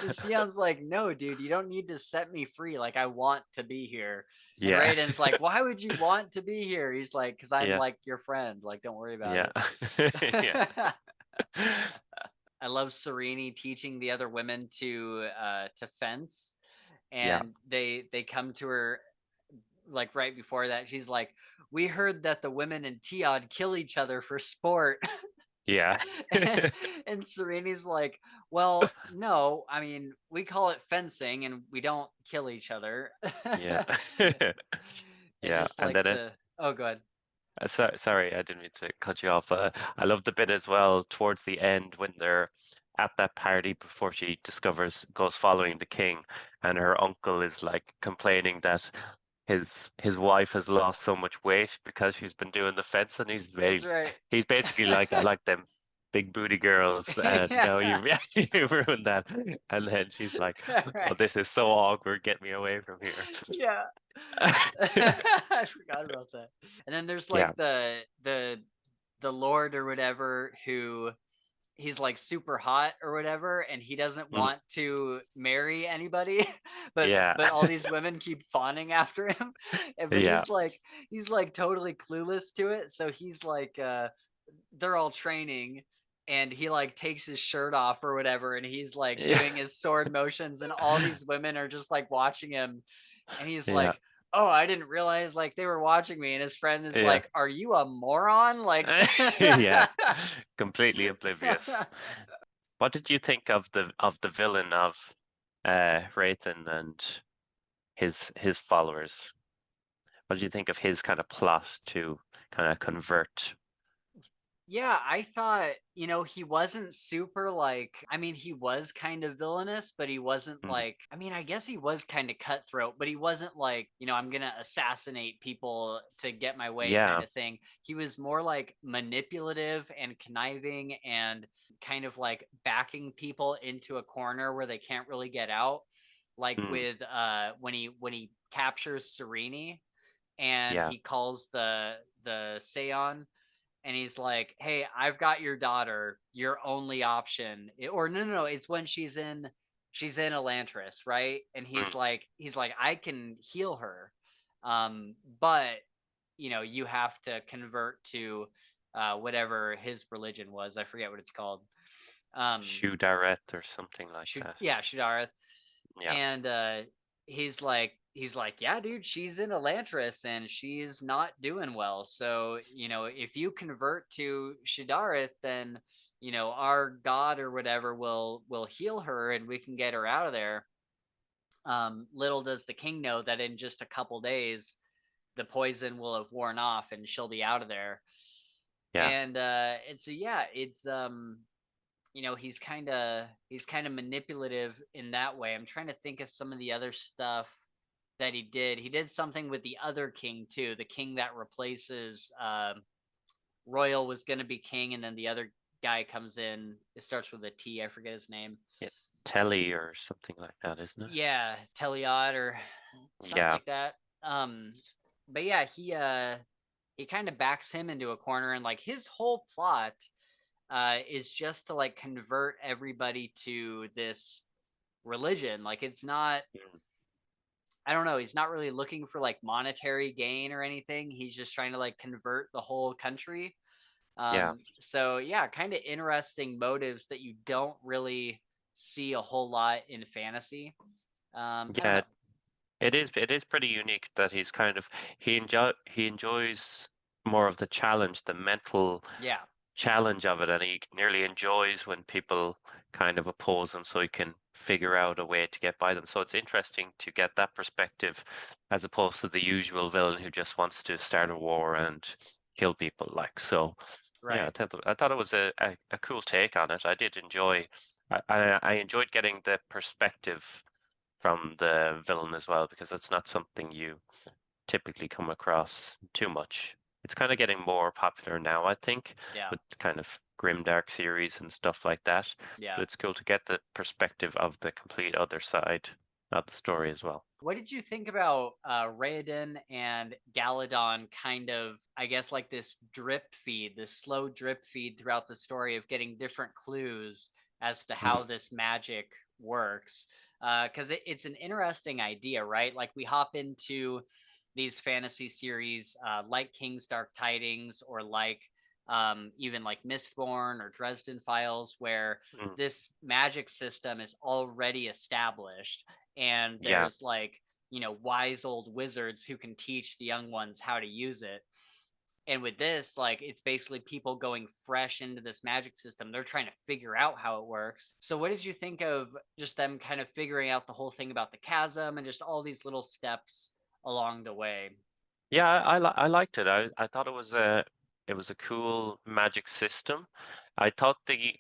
the Sion's like, no, dude, you don't need to set me free. Like, I want to be here. And yeah, Raiden's like, why would you want to be here? He's like, because I'm yeah, like your friend. Like, don't worry about yeah, yeah, it. I love Serene teaching the other women to fence, yeah, and they come to her like right before that. She's like, we heard that the women in Tiod kill each other for sport. yeah, And Serene's like, well, no, I mean, we call it fencing and we don't kill each other. yeah, And yeah. just And like then oh, good. sorry, I didn't mean to cut you off. I love the bit as well towards the end when they're at that party before she goes following the king, and her uncle is like complaining that his wife has lost so much weight because she's been doing the fence, and That's right. he's basically like, I like them big booty girls, and Yeah. now you you ruined that. And then she's like, oh, Right. this is so awkward. Get me away from here. Yeah. I forgot about that. And then there's Yeah. like the Lord or whatever who he's like super hot or whatever, and he doesn't Mm, want to marry anybody, but yeah. all these women keep fawning after him. But Yeah. he's like totally clueless to it, so he's like they're all training, and he like takes his shirt off or whatever, and he's like Yeah. doing his sword motions, and all these women are just like watching him, and he's Yeah. like, oh, I didn't realize like they were watching me. And his friend is Yeah. like, are you a moron? Like Yeah. Completely oblivious. What did you think of the villain of Raytheon and his followers? What did you think of his kind of plot to kind of convert? Yeah, I thought, he wasn't super like, I mean, he was kind of villainous, but he wasn't Mm, like, I mean, I guess he was kind of cutthroat, but he wasn't like, I'm going to assassinate people to get my way kind yeah. of thing. He was more like manipulative and conniving and kind of like backing people into a corner where they can't really get out. Like Mm, with when he captures Serene and yeah. he calls the Seon, and he's like, "Hey, I've got your daughter. Your only option." Or no, it's when she's in Elantris, right? And Mm, he's like, "I can heal her, but you have to convert to whatever his religion was. I forget what it's called. Um, Shudaret or something like that. Shudareth. Yeah. And he's like, yeah, dude, she's in Elantris and she's not doing well. So, if you convert to Shudareth, then our god or whatever will heal her and we can get her out of there. Little does the king know that in just a couple days the poison will have worn off and she'll be out of there. Yeah. And so yeah, it's he's kind of manipulative in that way. I'm trying to think of some of the other stuff that he did. He did something with the other king too, the king that replaces Royal was going to be king, and then the other guy comes in. It starts with a T. I forget his name. Yeah. Telly or something like that, isn't it? Yeah, Teliot or something Yeah. like that. But yeah, he kind of backs him into a corner, and like his whole plot is just to like convert everybody to this religion. Like it's not, Mm. I don't know, he's not really looking for like monetary gain or anything. He's just trying to like convert the whole country. Yeah. So yeah, kind of interesting motives that you don't really see a whole lot in fantasy. I don't Yeah. know. It is pretty unique that he enjoys more of the challenge, the mental Yeah, challenge of it, and he nearly enjoys when people kind of oppose him so he can figure out a way to get by them. So it's interesting to get that perspective as opposed to the usual villain who just wants to start a war and kill people like. So yeah, right. I thought it was a cool take on it. I did enjoy I enjoyed getting the perspective from the villain as well, because that's not something you typically come across too much. It's kind of getting more popular now, I think, Yeah, with kind of grimdark series and stuff like that. yeah. But it's cool to get the perspective of the complete other side of the story as well. What did you think about Raoden and Galadon kind of, I guess, like this drip feed, this slow drip feed throughout the story of getting different clues as to how Mm. this magic works? Because it's an interesting idea, right? Like we hop into these fantasy series like King's Dark Tidings or like even like Mistborn or Dresden Files, where Mm. this magic system is already established and Yeah, there's like wise old wizards who can teach the young ones how to use it. And with this, like, it's basically people going fresh into this magic system. They're trying to figure out how it works. So what did you think of just them kind of figuring out the whole thing about the chasm and just all these little steps along the way? yeah, I liked it. I thought it was a cool magic system. I thought the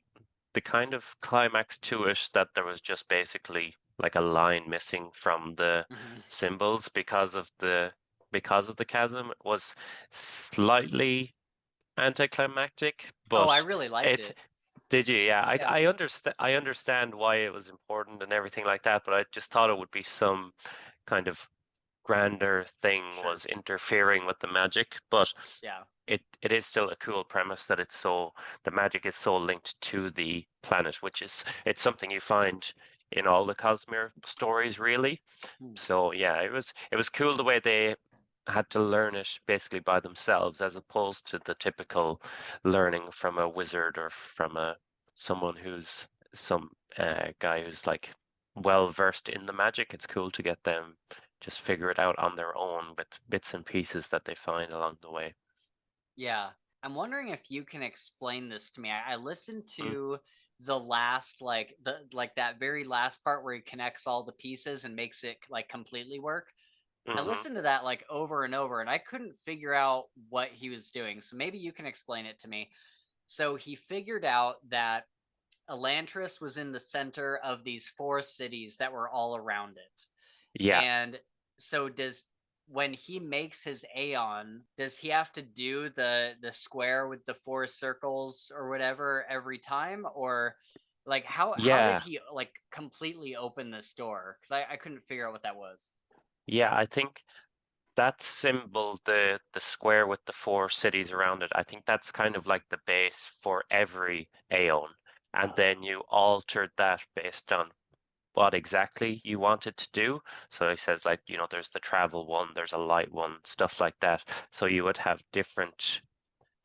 kind of climax to it, that there was just basically like a line missing from the Mhm. symbols because of the chasm, was slightly anticlimactic, Oh, I but really liked it's it. did you? Yeah, I Yeah, I understand I understand why it was important and everything like that, but I just thought it would be some kind of grander thing sure. was interfering with the magic, but Yeah. it is still a cool premise that the magic is so linked to the planet, which is it's something you find in all the Cosmere stories, really. Hmm. So yeah, it was cool the way they had to learn it basically by themselves, as opposed to the typical learning from a wizard or from a someone who's some guy who's like well versed in the magic. It's cool to get them just figure it out on their own with bits and pieces that they find along the way. Yeah. I'm wondering if you can explain this to me. I listened Mm. to the last like that very last part where he connects all the pieces and makes it like completely work. I Hmm. listened to that like over and over and I couldn't figure out what he was doing. So maybe you can explain it to me. So he figured out that Elantris was in the center of these four cities that were all around it. Yeah, And so does when he makes his Aeon, does he have to do the square with the four circles or whatever every time? Or like how did yeah, he like completely open this door? Because I couldn't figure out what that was. yeah. I think that symbol, the square with the four cities around it, I think that's kind of like the base for every Aeon. And Oh, then you altered that based on what exactly you wanted to do. So he says, like, there's the travel one, there's a light one, stuff like that. So you would have different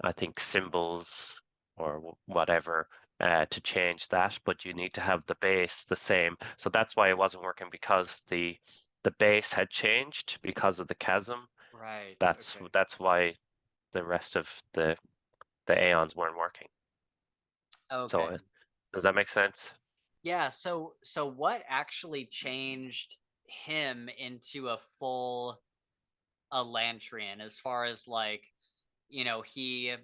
I think, symbols or whatever to change that, but you need to have the base the same. So that's why it wasn't working, because the base had changed because of the chasm. Right. Okay. That's why the rest of the aeons weren't working. So Okay. does that make sense? Yeah, so what actually changed him into a full Elantrian as far as like, he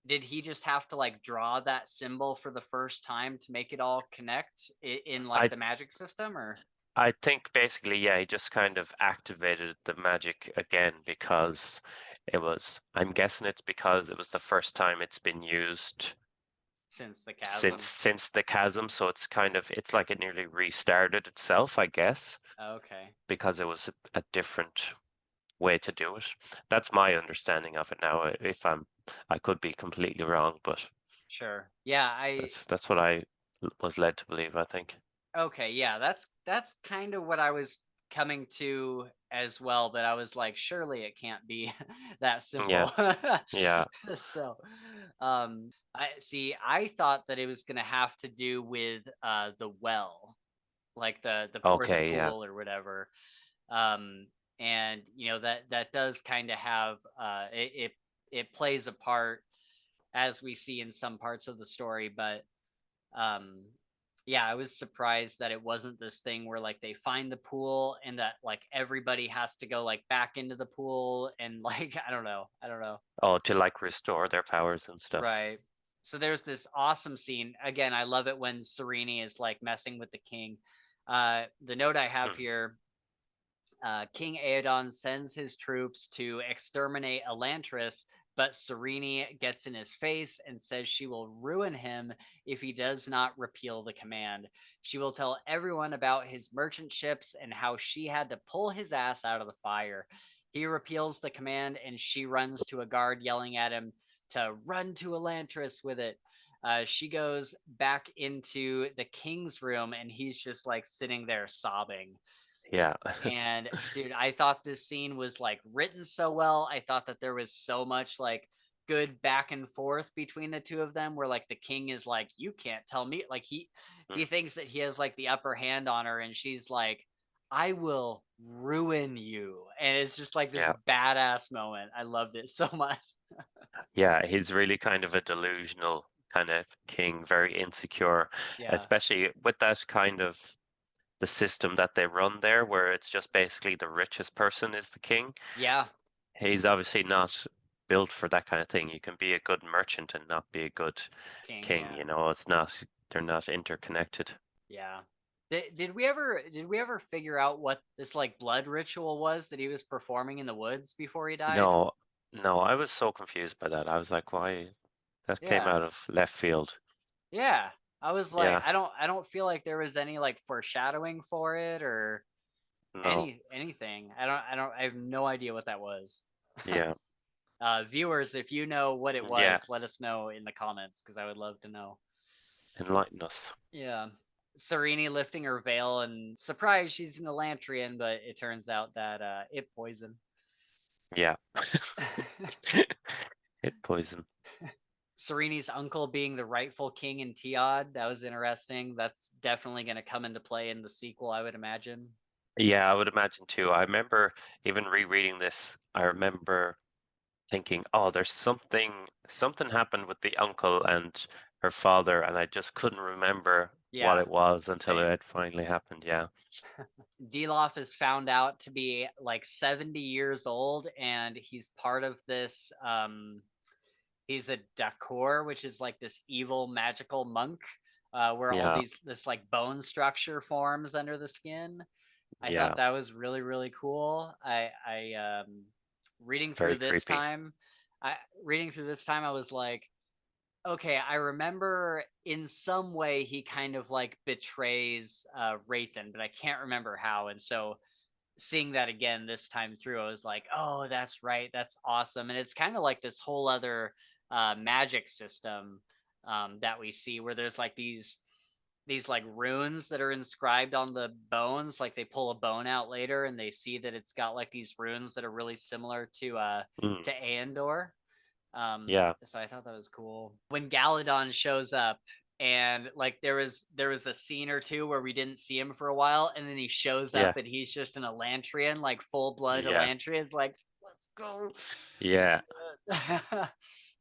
did he just have to like draw that symbol for the first time to make it all connect in like I the magic system or I think basically, yeah, he just kind of activated the magic again because I'm guessing it's because it was the first time it's been used since the since chasm? since the chasm, so it's like it nearly restarted itself, I guess, Okay. because it was a different way to do it. That's my understanding of it now. If I could be completely wrong, but Sure. Yeah, I that's what I was led to believe, I think. okay, yeah, that's kind of what I was coming to as well, but I was like, surely it can't be that Yeah, simple. yeah. So, I see. I thought that it was gonna have to do with the well, like the or the Okay, yeah. pool or whatever. Um, and that does kind of have it plays a part as we see in some parts of the story, but um yeah, I was surprised that it wasn't this thing where like they find the pool and that like everybody has to go like back into the pool and like I don't know. Oh, to like restore their powers and stuff. Right. So there's this awesome scene again. I love it when Serene is like messing with the king. The note I have Hmm. here, King Aegon sends his troops to exterminate Elantris, but Serene gets in his face and says she will ruin him if he does not repeal the command. She will tell everyone about his merchant ships and how she had to pull his ass out of the fire. He repeals the command and she runs to a guard, yelling at him to run to Elantris with it. She goes back into the king's room and he's just like sitting there sobbing. Yeah. And dude, I thought this scene was like written so well. I thought that there was so much like good back and forth between the two of them where like the king is like, you can't tell me, like he Mm. thinks that he has like the upper hand on her and she's like, I will ruin you. And it's just like this Yeah. badass moment. I loved it so much. Yeah, he's really kind of a delusional kind of king, very insecure, Yeah. especially with that kind of the system that they run there, where it's just basically the richest person is the king. Yeah. He's obviously not built for that kind of thing. You can be a good merchant and not be a good King, king, yeah. it's not, they're not interconnected. Yeah. Did we ever figure out what this like blood ritual was that he was performing in the woods before he died? No, no, I was so confused by that. I was like, why? That came Yeah. out of left field. Yeah. I was like, Yeah, I don't feel like there was any like foreshadowing for it or no, anything. I have no idea what that was. yeah, Viewers, if you know what it yeah, was, let us know in the comments because I would love to know. enlighten us. Yeah. Serene lifting her veil and surprised she's an Elantrian, but it turns out that it poisoned. Yeah. Hit poison. Serene's uncle being the rightful king in Tiad, that was interesting. That's definitely going to come into play in the sequel, I would imagine. Yeah, I would imagine too. I remember even rereading this, I remember thinking, oh, there's something happened with the uncle and her father, and I just couldn't remember what Yeah, it was until it same. had finally happened. Yeah. Deloff is found out to be like 70 years old, and he's part of this. He's a Dakor, which is like this evil magical monk, where all Yeah. this like bone structure forms under the skin. I thought Yeah. that was really really cool. I reading through Very this creepy. time, I reading through this time, I was like, okay, I remember in some way he kind of like betrays Rathan, but I can't remember how. And so seeing that again this time through, I was like, oh, that's right, that's awesome. And it's kind of like this whole other magic system that we see where there's like these like runes that are inscribed on the bones. Like they pull a bone out later and they see that it's got like these runes that are really similar to Mm. Aendor. Yeah. So I thought that was cool. When Galadon shows up, and like there was a scene or two where we didn't see him for a while, and then he shows up Yeah. and he's just an Elantrian, like full blood Yeah. Elantrian. Like, let's go. Yeah.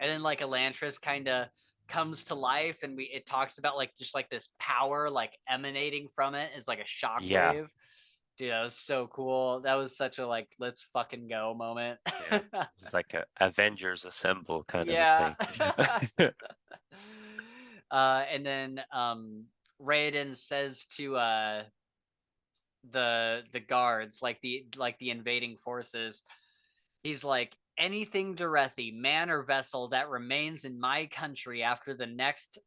And then like Elantris kind of comes to life, and it talks about like just like this power like emanating from it is like a Yeah. shockwave. Dude, that was so cool. That was such a like let's fucking go moment. Yeah. It's like a Avengers Assemble kind of a Yeah. thing. And then Raiden says to the guards, like the invading forces, he's like, anything Derethi, man or vessel, that remains in my country after the next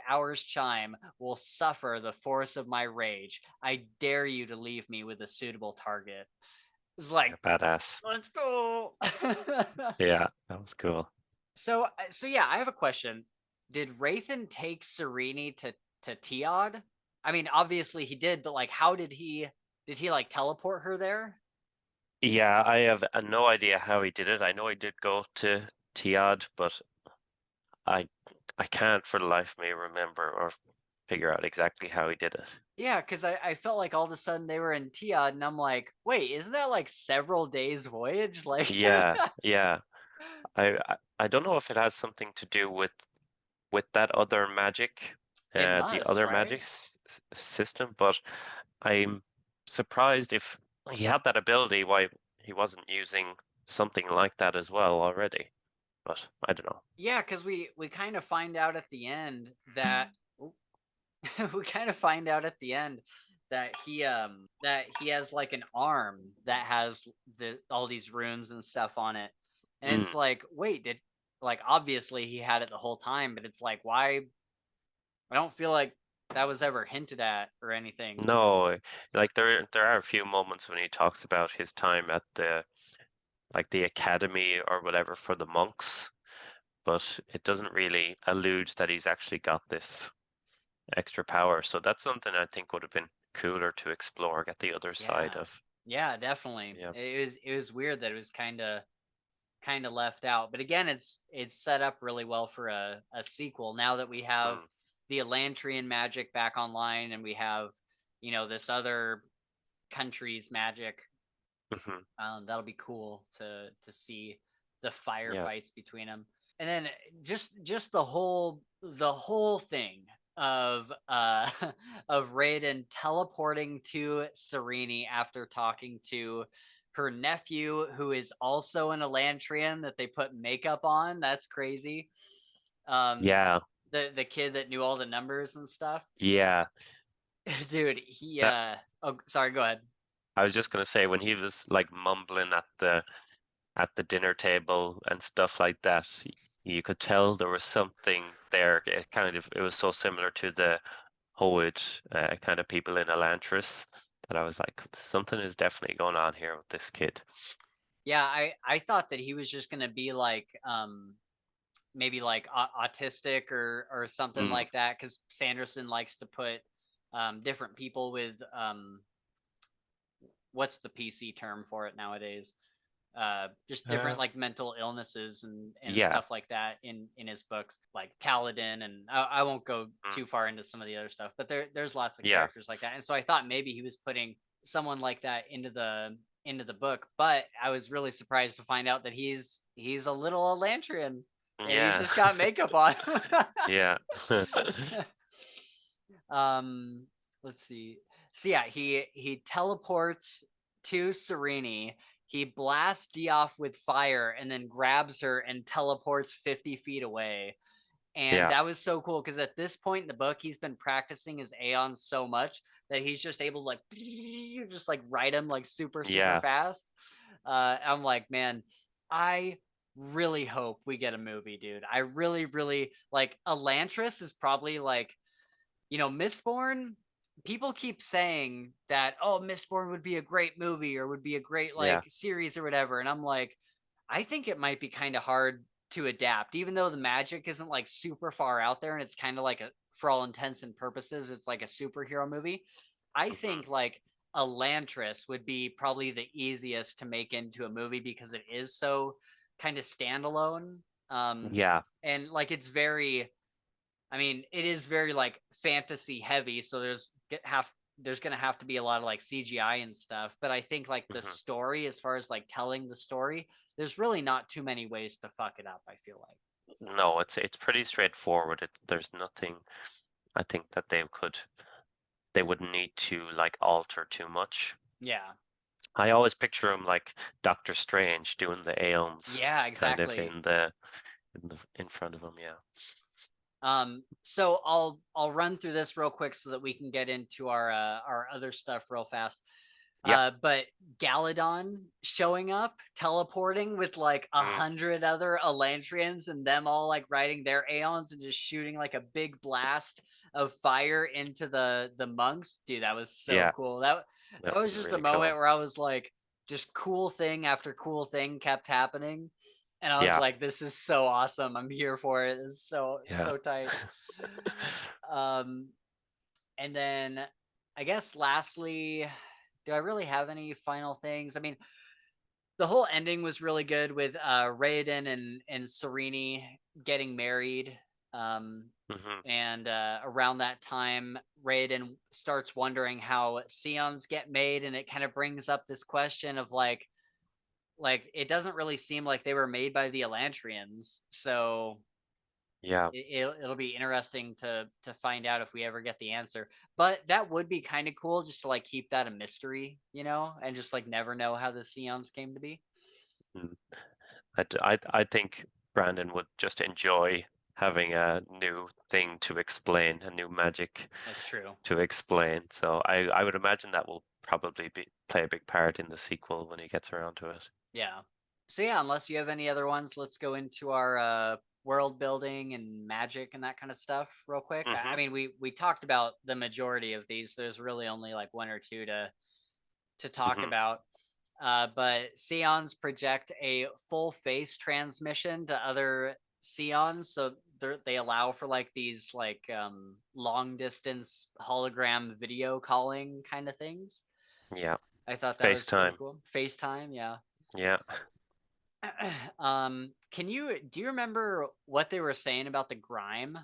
hour's chime will suffer the force of my rage. I dare you to leave me with a suitable target. It's like, Yeah, badass. let's go. Yeah, that was cool. So yeah, I have a question. Did Rathan take Sereni to Tiod? I mean, obviously he did, but like, how did he like teleport her there? Yeah, I have no idea how he did it. I know he did go to Tiad, but I I can't for the life of me remember or figure out exactly how he did it. Yeah, because I felt like all of a sudden they were in Tiod, and I'm like, wait, isn't that like several days voyage? Like, Yeah, yeah. I don't know if it has something to do with that other magic, it the must, other right? magic system, but I'm surprised if he had that ability, why he wasn't using something like that as well already. But I don't know. Yeah, because we kind of find out at the end that we kind of find out at the end that he has like an arm that has all these runes and stuff on it, and it's Mm, like, wait, did like obviously he had it the whole time, but it's like, why? I don't feel like that was ever hinted at or anything. no, like there are a few moments when he talks about his time at the academy or whatever for the monks, but it doesn't really allude that he's actually got this extra power. So that's something I think would have been cooler to explore, get the other side Yeah, of. yeah, definitely. Yeah. It was weird that it was kind of left out, but again, it's set up really well for a sequel now that we have Mm, the Elantrian magic back online, and we have this other country's magic. hmm. That'll be cool to see the Yeah. firefights between them, and then just the whole thing of of Raiden teleporting to Sereni after talking to her nephew, who is also an Elantrian that they put makeup on. That's crazy. Um, Yeah. the kid that knew all the numbers and stuff. Yeah. Dude, he That oh, sorry, go ahead. I was just gonna say when he was like mumbling at the dinner table and stuff like that, you could tell there was something there. It was so similar to the Hoid kind of people in Elantris that I was like, something is definitely going on here with this kid. Yeah, I thought that he was just gonna be like maybe like autistic or something Mm, like that, because Sanderson likes to put different people with what's the PC term for it nowadays? Just different uh, like mental illnesses and yeah. stuff like that in his books, like Kaladin, and I won't go Mm, too far into some of the other stuff, but there's lots of yeah. characters like that, and so I thought maybe he was putting someone like that into the book, but I was really surprised to find out that he's a little Elantrian, and he's Yeah. just got makeup on. Yeah. um, let's see. So yeah, he teleports to Sereni. He blasts Dioff with fire and then grabs her and teleports 50 feet away. And Yeah. that was so cool because at this point in the book, he's been practicing his Aeons so much that he's just able to like just like ride him like super, super Yeah. fast. I'm like, man, I really hope we get a movie, dude. I really, really like Elantris is probably like, Mistborn, people keep saying that, oh, Mistborn would be a great movie or would be a great Yeah. like series or whatever. And I'm like, I think it might be kind of hard to adapt, even though the magic isn't like super far out there and it's kind of like for all intents and purposes, it's like a superhero movie. I Hmm. think like Elantris would be probably the easiest to make into a movie because it is so kind of standalone. Yeah. And like it's very, I mean, it is very like fantasy heavy, so there's gonna have to be a lot of like CGI and stuff. But I think like the Hmm. story, as far as like telling the story, there's really not too many ways to fuck it up, I feel like. No, it's pretty straightforward. There's nothing I think that they would need to like alter too much. Yeah. I always picture him like Doctor Strange doing the aeons Yeah, kind of exactly. in front of him. Yeah. So I'll run through this real quick so that we can get into our other stuff real fast. Yep. But Galadon showing up, teleporting with like Mm, 100 other Elantrians and them all like riding their Aeons and just shooting like a big blast of fire into the monks. Dude, that was so yeah, cool. That that was was just a really moment cool. where I was like, just cool thing after cool thing kept happening. And I was Yeah, like, this is so awesome. I'm here for it. It's yeah. so tight. Um, and then I guess lastly, do I really have any final things? I mean, the whole ending was really good with Raiden and Serene getting married. Um, Hmm. and around that time, Raiden starts wondering how Sions get made, and it kind of brings up this question of like it doesn't really seem like they were made by the Elantrians, so Yeah. it'll be interesting to find out if we ever get the answer. But that would be kind of cool just to like keep that a mystery, and just like never know how the Sions came to be. Mm. I think Brandon would just enjoy having a new thing to explain, a new magic That's true. to explain. So I would imagine that will probably play a big part in the sequel when he gets around to it. Yeah. So yeah, unless you have any other ones, let's go into our world building and magic and that kind of stuff real quick. I Hmm. mean, we talked about the majority of these. There's really only like one or two to talk Hmm. about. But Sions project a full face transmission to other Sions, so they allow for like these like long distance hologram video calling kind of things. Yeah. I thought that was really FaceTime. cool. FaceTime, yeah. Yeah. Do you remember what they were saying about the grime?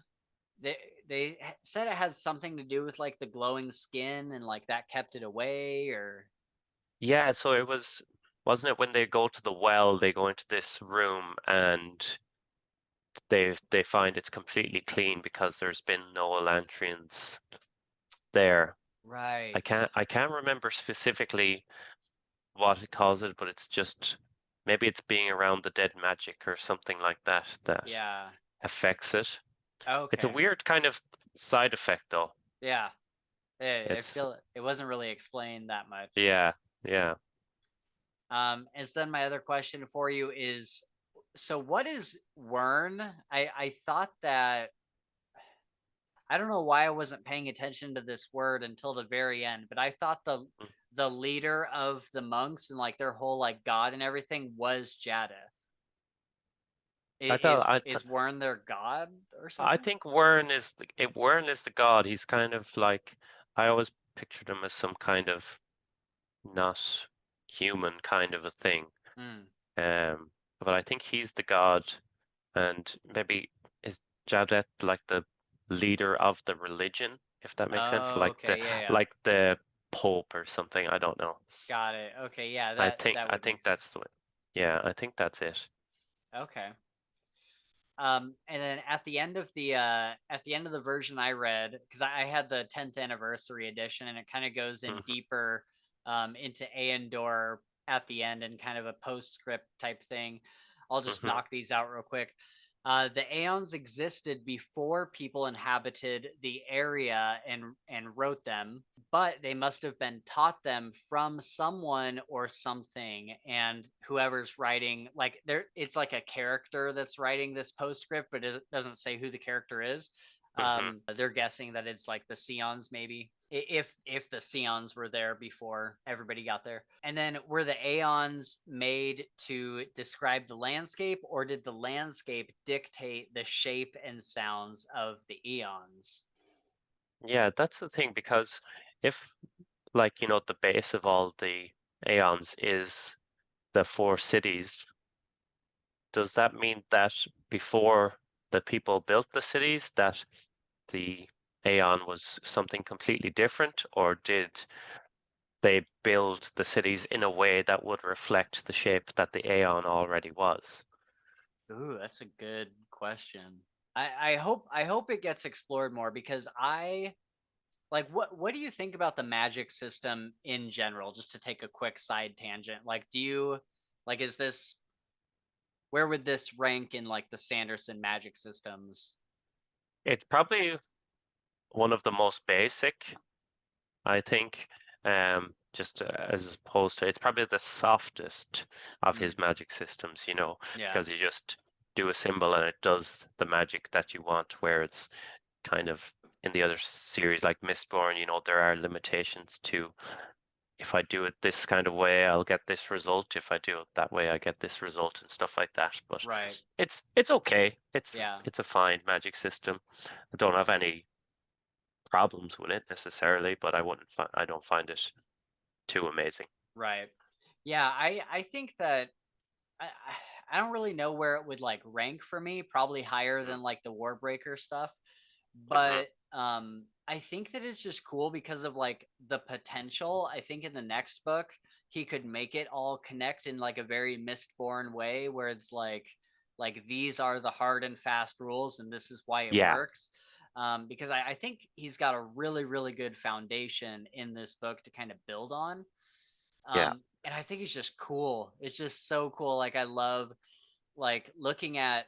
They they said it has something to do with like the glowing skin and like that kept it away or Yeah, so wasn't it when they go to the well, they go into this room and they find it's completely clean because there's been no Elantrians there. right. I can't remember specifically what it causes, but it's just maybe it's being around the dead magic or something like that that Yeah. affects it. It's a Okay. weird kind of side effect though. Yeah. I It's feel it wasn't really explained that much. yeah, yeah. And so then my other question for you is, so what is Wern? I thought that I don't know why I wasn't paying attention to this word until the very end, but I thought Mm. the leader of the monks and like their whole like god and everything was Jaddeth. I thought Is Wern their god or I something? think Wern is the god. He's kind of like I always pictured him as some kind of not human kind of a thing. Hmm. But I think he's the god, and maybe is Jadet like the leader of the religion, if that makes sense, Oh, okay, yeah, yeah. like the Pope or something. I don't know. Got it. Okay, yeah, that I would think make sense. that's the way. Yeah, I think that's it. Okay. And then at the end of the version I read, because I had the 10th anniversary edition, and it kind of goes in Hmm. deeper into Aendor at the end and kind of a postscript type thing. I'll just Hmm. knock these out real quick. The Aeons existed before people inhabited the area and wrote them, but they must have been taught them from someone or something. And whoever's writing, like there, it's like a character that's writing this postscript, but it doesn't say who the character is. Hmm. They're guessing that it's like the Sions, maybe if the Sions were there before everybody got there. And then were the Aeons made to describe the landscape, or did the landscape dictate the shape and sounds of the Eons? Yeah, that's the thing because if like the base of all the Aeons is the four cities, does that mean that before the people built the cities, that the Aeon was something completely different, or did they build the cities in a way that would reflect the shape that the Aeon already was? Ooh, that's a good question. I hope it gets explored more because I like what do you think about the magic system in general? Just to take a quick side tangent. Like do you like is this where would this rank in like the Sanderson magic systems? It's probably one of the most basic, I think, just as opposed to, it's probably the softest of Mm, his magic systems, yeah, because you just do a symbol and it does the magic that you want, where it's kind of in the other series like Mistborn, there are limitations to, if I do it this kind of way, I'll get this result. If I do it that way, I get this result and stuff like that. But right. it's okay. It's Yeah, it's a fine magic system. I don't have any problems with it necessarily, but I don't find it too amazing. right. Yeah, I think that I I don't really know where it would like rank for me. Probably higher than like the Warbreaker stuff, Mm-hmm. but I think that it's just cool because of like the potential. I think in the next book he could make it all connect in like a very Mistborn way, where it's like these are the hard and fast rules, and this is why it Yeah, works. Because I think he's got a really good foundation in this book to kind of build on. yeah. And I think it's just cool. It's just so cool. Like I love like looking at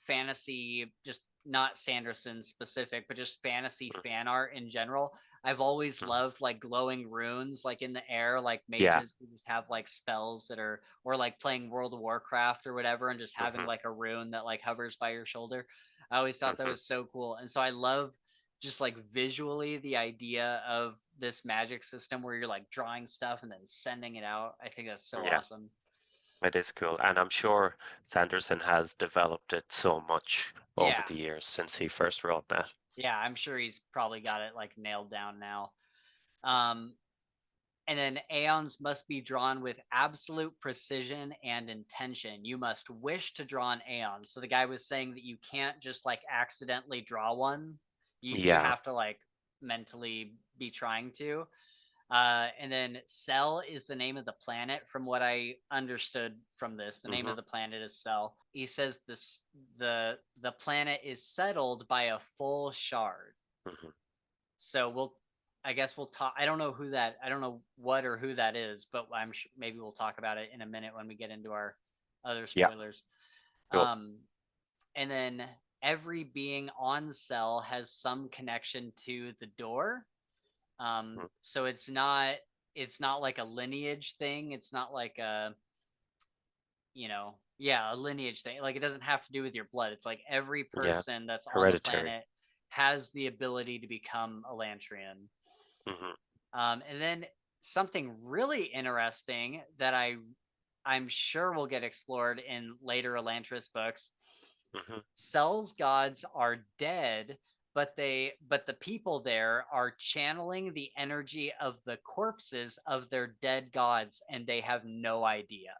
fantasy, just not Sanderson specific, but just fantasy fan art in general. I've always Mm-hmm. loved like glowing runes like in the air, like Yeah. mages who just have like spells that are, or like playing World of Warcraft or whatever and just having Mm-hmm. like a rune that like hovers by your shoulder. I always thought that Mm-hmm. was so cool. And so I love just like visually the idea of this magic system where you're like drawing stuff and then sending it out. I think that's so Yeah, awesome. it is cool. And I'm sure Sanderson has developed it so much over Yeah. the years since he first wrote that. Yeah, I'm sure he's probably got it like nailed down now. Um, and then aeons must be drawn with absolute precision and intention. You must wish to draw an aeon. So the guy was saying that you can't just like accidentally draw one. You Yeah. have to like mentally be trying to. And then Cell is the name of the planet. From what I understood from this, the name Mm-hmm. of the planet is Cell. He says this the planet is settled by a full shard. Mm-hmm. So I guess we'll talk. I don't know who that. I don't know what or who that is, but maybe we'll talk about it in a minute when we get into our other Yeah. spoilers. Cool. Um, and then every being on Cell has some connection to the door. Mm-hmm. So it's not like a lineage thing. It's not like a yeah, a lineage thing. Like it doesn't have to do with your blood. It's like every Yeah. person that's on the Hereditary. planet has the ability to become Elantrian. Mm-hmm. And then something really interesting that I'm sure will get explored in later Elantris books. Mm-hmm. Cell's gods are dead, but the people there are channeling the energy of the corpses of their dead gods, and they have no idea.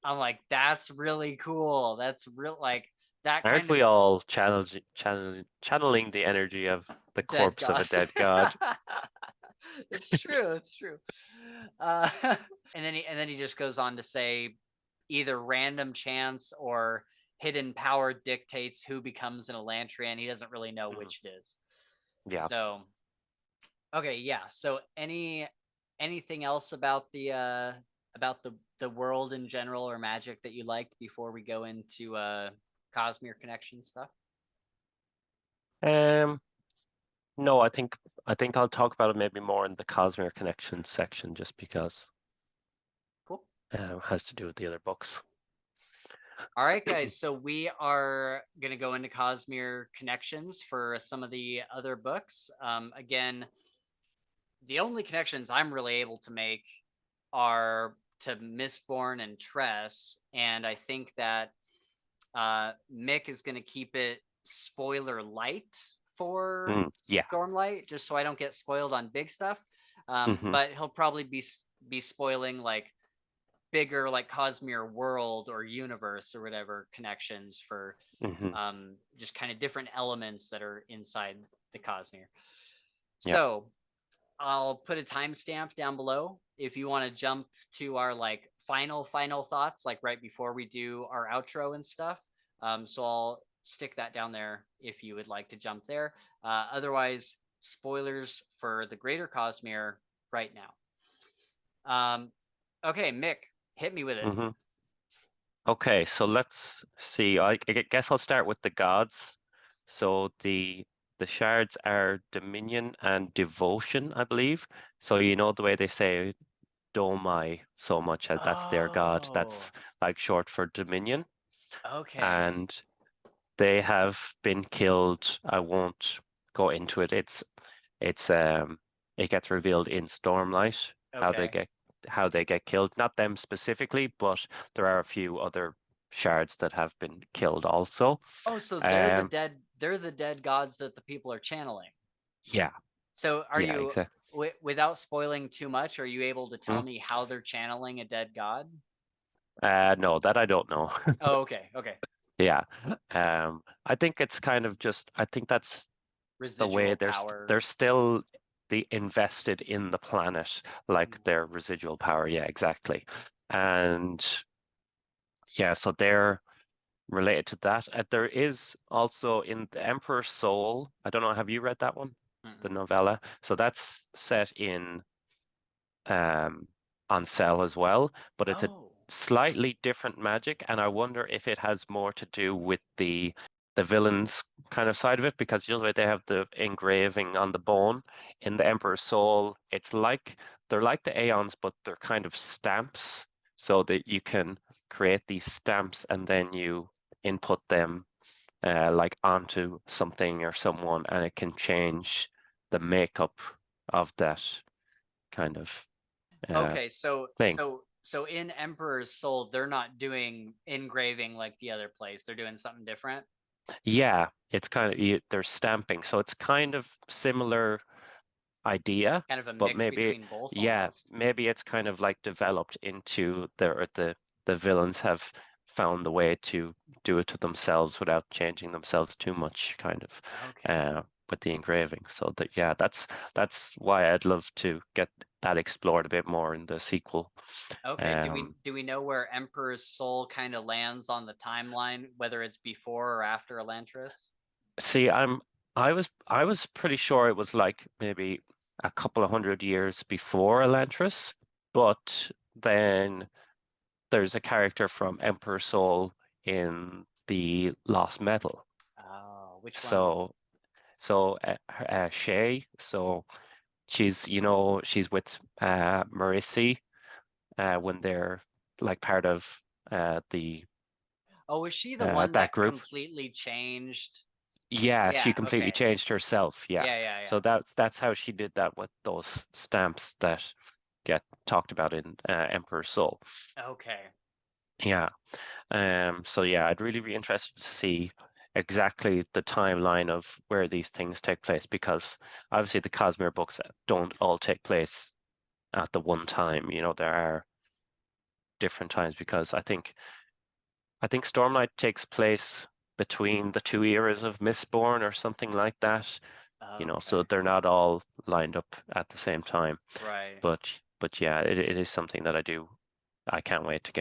I'm like, that's really cool. That's real, like that Aren't kind of we all channeling the energy of the dead corpse of a gods. dead god? It's true. It's true. And then he just goes on to say, either random chance or hidden power dictates who becomes an Elantrian. He doesn't really know Mhm. which it is. Yeah. So okay, yeah. So anything else about the world in general or magic that you liked before we go into Cosmere connection stuff? Um, no, I think I'll talk about it maybe more in the Cosmere Connection section, just because Cool. it has to do with the other books. All right, guys. So we are going to go into Cosmere connections for some of the other books. Again, the only connections I'm really able to make are to Mistborn and Tress. And I think that Mick is going to keep it spoiler light for Yeah. Stormlight, just so I don't get spoiled on big stuff. Hmm. But he'll probably be spoiling like bigger like Cosmere world or universe or whatever connections for Hmm. just kind of different elements that are inside the Cosmere. Yeah. So I'll put a timestamp down below if you want to jump to our like final thoughts, like right before we do our outro and stuff. So I'll stick that down there if you would like to jump there. Otherwise, spoilers for the Greater Cosmere right now. Okay, Mick, hit me with it. Hmm. Okay, so let's see. I guess I'll start with the gods. So the shards are dominion and devotion, I believe. So you know the way they say Domai so much as that's their god. Oh, That's like short for dominion. okay, And they have been killed. I won't go into it. It's it gets revealed in Stormlight okay. how they get killed. Not them specifically, but there are a few other shards that have been killed also. Oh, so they're the Um, dead. They're the dead gods that the people are channeling. yeah, So, are yeah, you exactly. without spoiling too much? Are you able to tell me how they're channeling a dead god? No, that I don't know. Oh, okay, okay. Yeah. I think it's kind of just, I think that's the way Residual they're power. still the invested in the planet, like Mm. their residual power. Yeah, exactly. And yeah, so they're related to that. There is also in the Emperor's Soul, I don't know, have you read that one? The Mm-mm. novella. So that's set in um, on Cell as well, but it's a Oh, slightly different magic, and I wonder if it has more to do with the villains kind of side of it, because you know the way they have the engraving on the bone in the Emperor's Soul. It's like they're like the Aeons, but they're kind of stamps, so that you can create these stamps and then you input them like onto something or someone, and it can change the makeup of that kind of uh, okay. So, thing. so in Emperor's Soul, they're not doing engraving like the other place. They're doing something different. Yeah, it's kind of they're stamping, so it's kind of similar idea, Kind of a but mix maybe between both, yeah, almost. maybe it's kind of like developed into the villains have found the way to do it to themselves without changing themselves too much, kind of Okay. with the engraving. So that yeah, that's why I'd love to get that explored a bit more in the sequel. Okay. Um, Do we know where Emperor's Soul kind of lands on the timeline, whether it's before or after Elantris? See, I was pretty sure it was like maybe a couple of hundred years before Elantris, but then there's a character from Emperor Soul in the Lost Metal. Oh, which one? So Shay, so she's she's with Marisi when they're like part of the Oh, is she the one that that group. completely changed? Yeah, she Yeah, completely okay. changed herself. Yeah. Yeah, yeah, So that's how she did that with those stamps that get talked about in Emperor Soul. yeah. Okay. Yeah. So yeah, I'd really be interested to see exactly the timeline of where these things take place, because obviously the Cosmere books don't all take place at the one time. You know, there are different times because I think Stormlight takes place between the two eras of Mistborn or something like that. So Okay. they're not all lined up at the same time. Right. But yeah, it is something that I can't wait to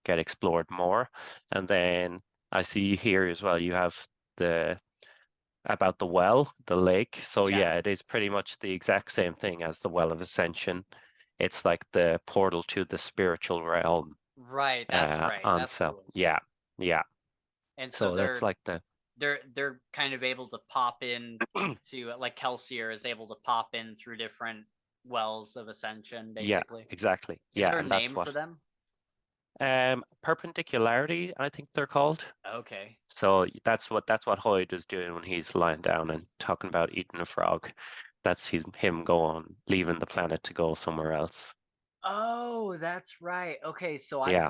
get explored more. And then I see here as well you have the about the well, the lake. So Yeah. yeah, it is pretty much the exact same thing as the Well of Ascension. It's like the portal to the spiritual realm Right. That's right. on That's the Cell. ones. Yeah, yeah. And so So that's like the they're kind of able to pop in to like Kelsier is able to pop in through different wells of ascension, yeah, basically. exactly. Is Yeah, there a and that's name what for them? perpendicularity, I think they're called. Okay. So that's what Hoyd is doing when he's lying down and talking about eating a frog. That's him going leaving the planet to go somewhere else. Oh, that's right. Okay, so Yeah.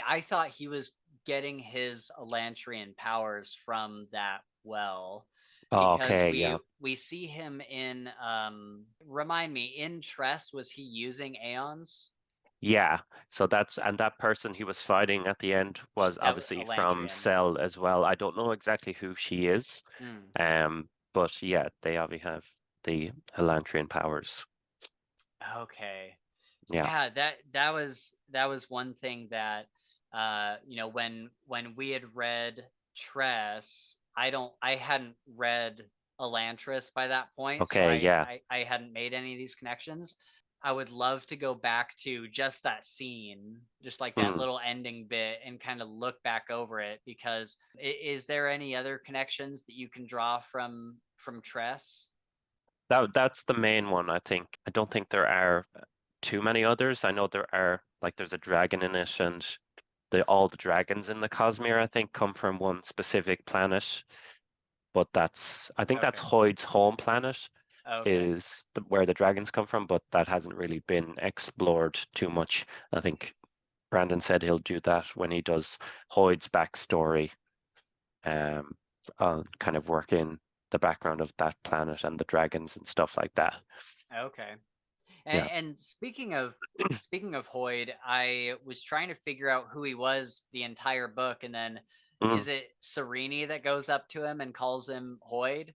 I thought he was getting his Elantrian powers from that well because Okay. Yeah. we see him in remind me, in Tress was he using Aeons? Yeah, so that person he was fighting at the end was That obviously from Elantrian. Cell as well. I don't know exactly who she is, Mm. but yeah, they obviously have the Elantrian powers. Okay. Yeah. Yeah, that was one thing that when we had read Tress, I hadn't read Elantris by that point, so Okay. I, Yeah. I I hadn't made any of these connections. I would love to go back to just that scene, just like that Hmm. little ending bit, and kind of look back over it, because is there any other connections that you can draw from Tress? That's the main one, I think. I don't think there are too many others. I know there are, like, there's a dragon in it, and all the dragons in the Cosmere, I think, come from one specific planet. But I think that's Okay. Hoyd's home planet Okay. is where the dragons come from, but that hasn't really been explored too much. I think Brandon said he'll do that when he does Hoyd's backstory, um, kind of work in the background of that planet and the dragons and stuff like that. Okay. And, Yeah. and speaking of Hoyd, I was trying to figure out who he was the entire book, and then Mm. is it Sereni that goes up to him and calls him Hoyd?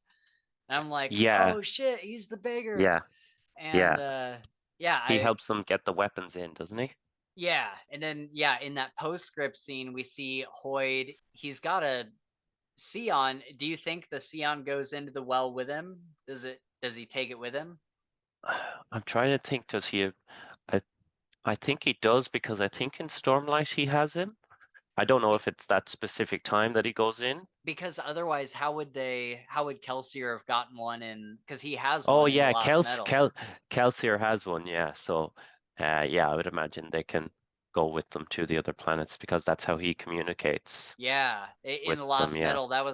And I'm like, Yeah. oh shit, he's the bigger. Yeah. And Yeah. yeah, He I helps them get the weapons in, doesn't he? yeah, and then yeah, in that postscript scene, we see Hoyd. He's got a Sion. Do you think the Sion goes into the well with him? Does he take it with him? I'm trying to think, does he? I I think he does because I think in Stormlight he has him. I don't know if it's that specific time that he goes in. Because otherwise, how would Kelsier have gotten one in, because he has Oh one in the yeah, Lost Metal. Kelsier has one, yeah. So yeah, I would imagine they can go with them to the other planets because that's how he communicates Yeah, in with the them, Lost yeah. Metal, that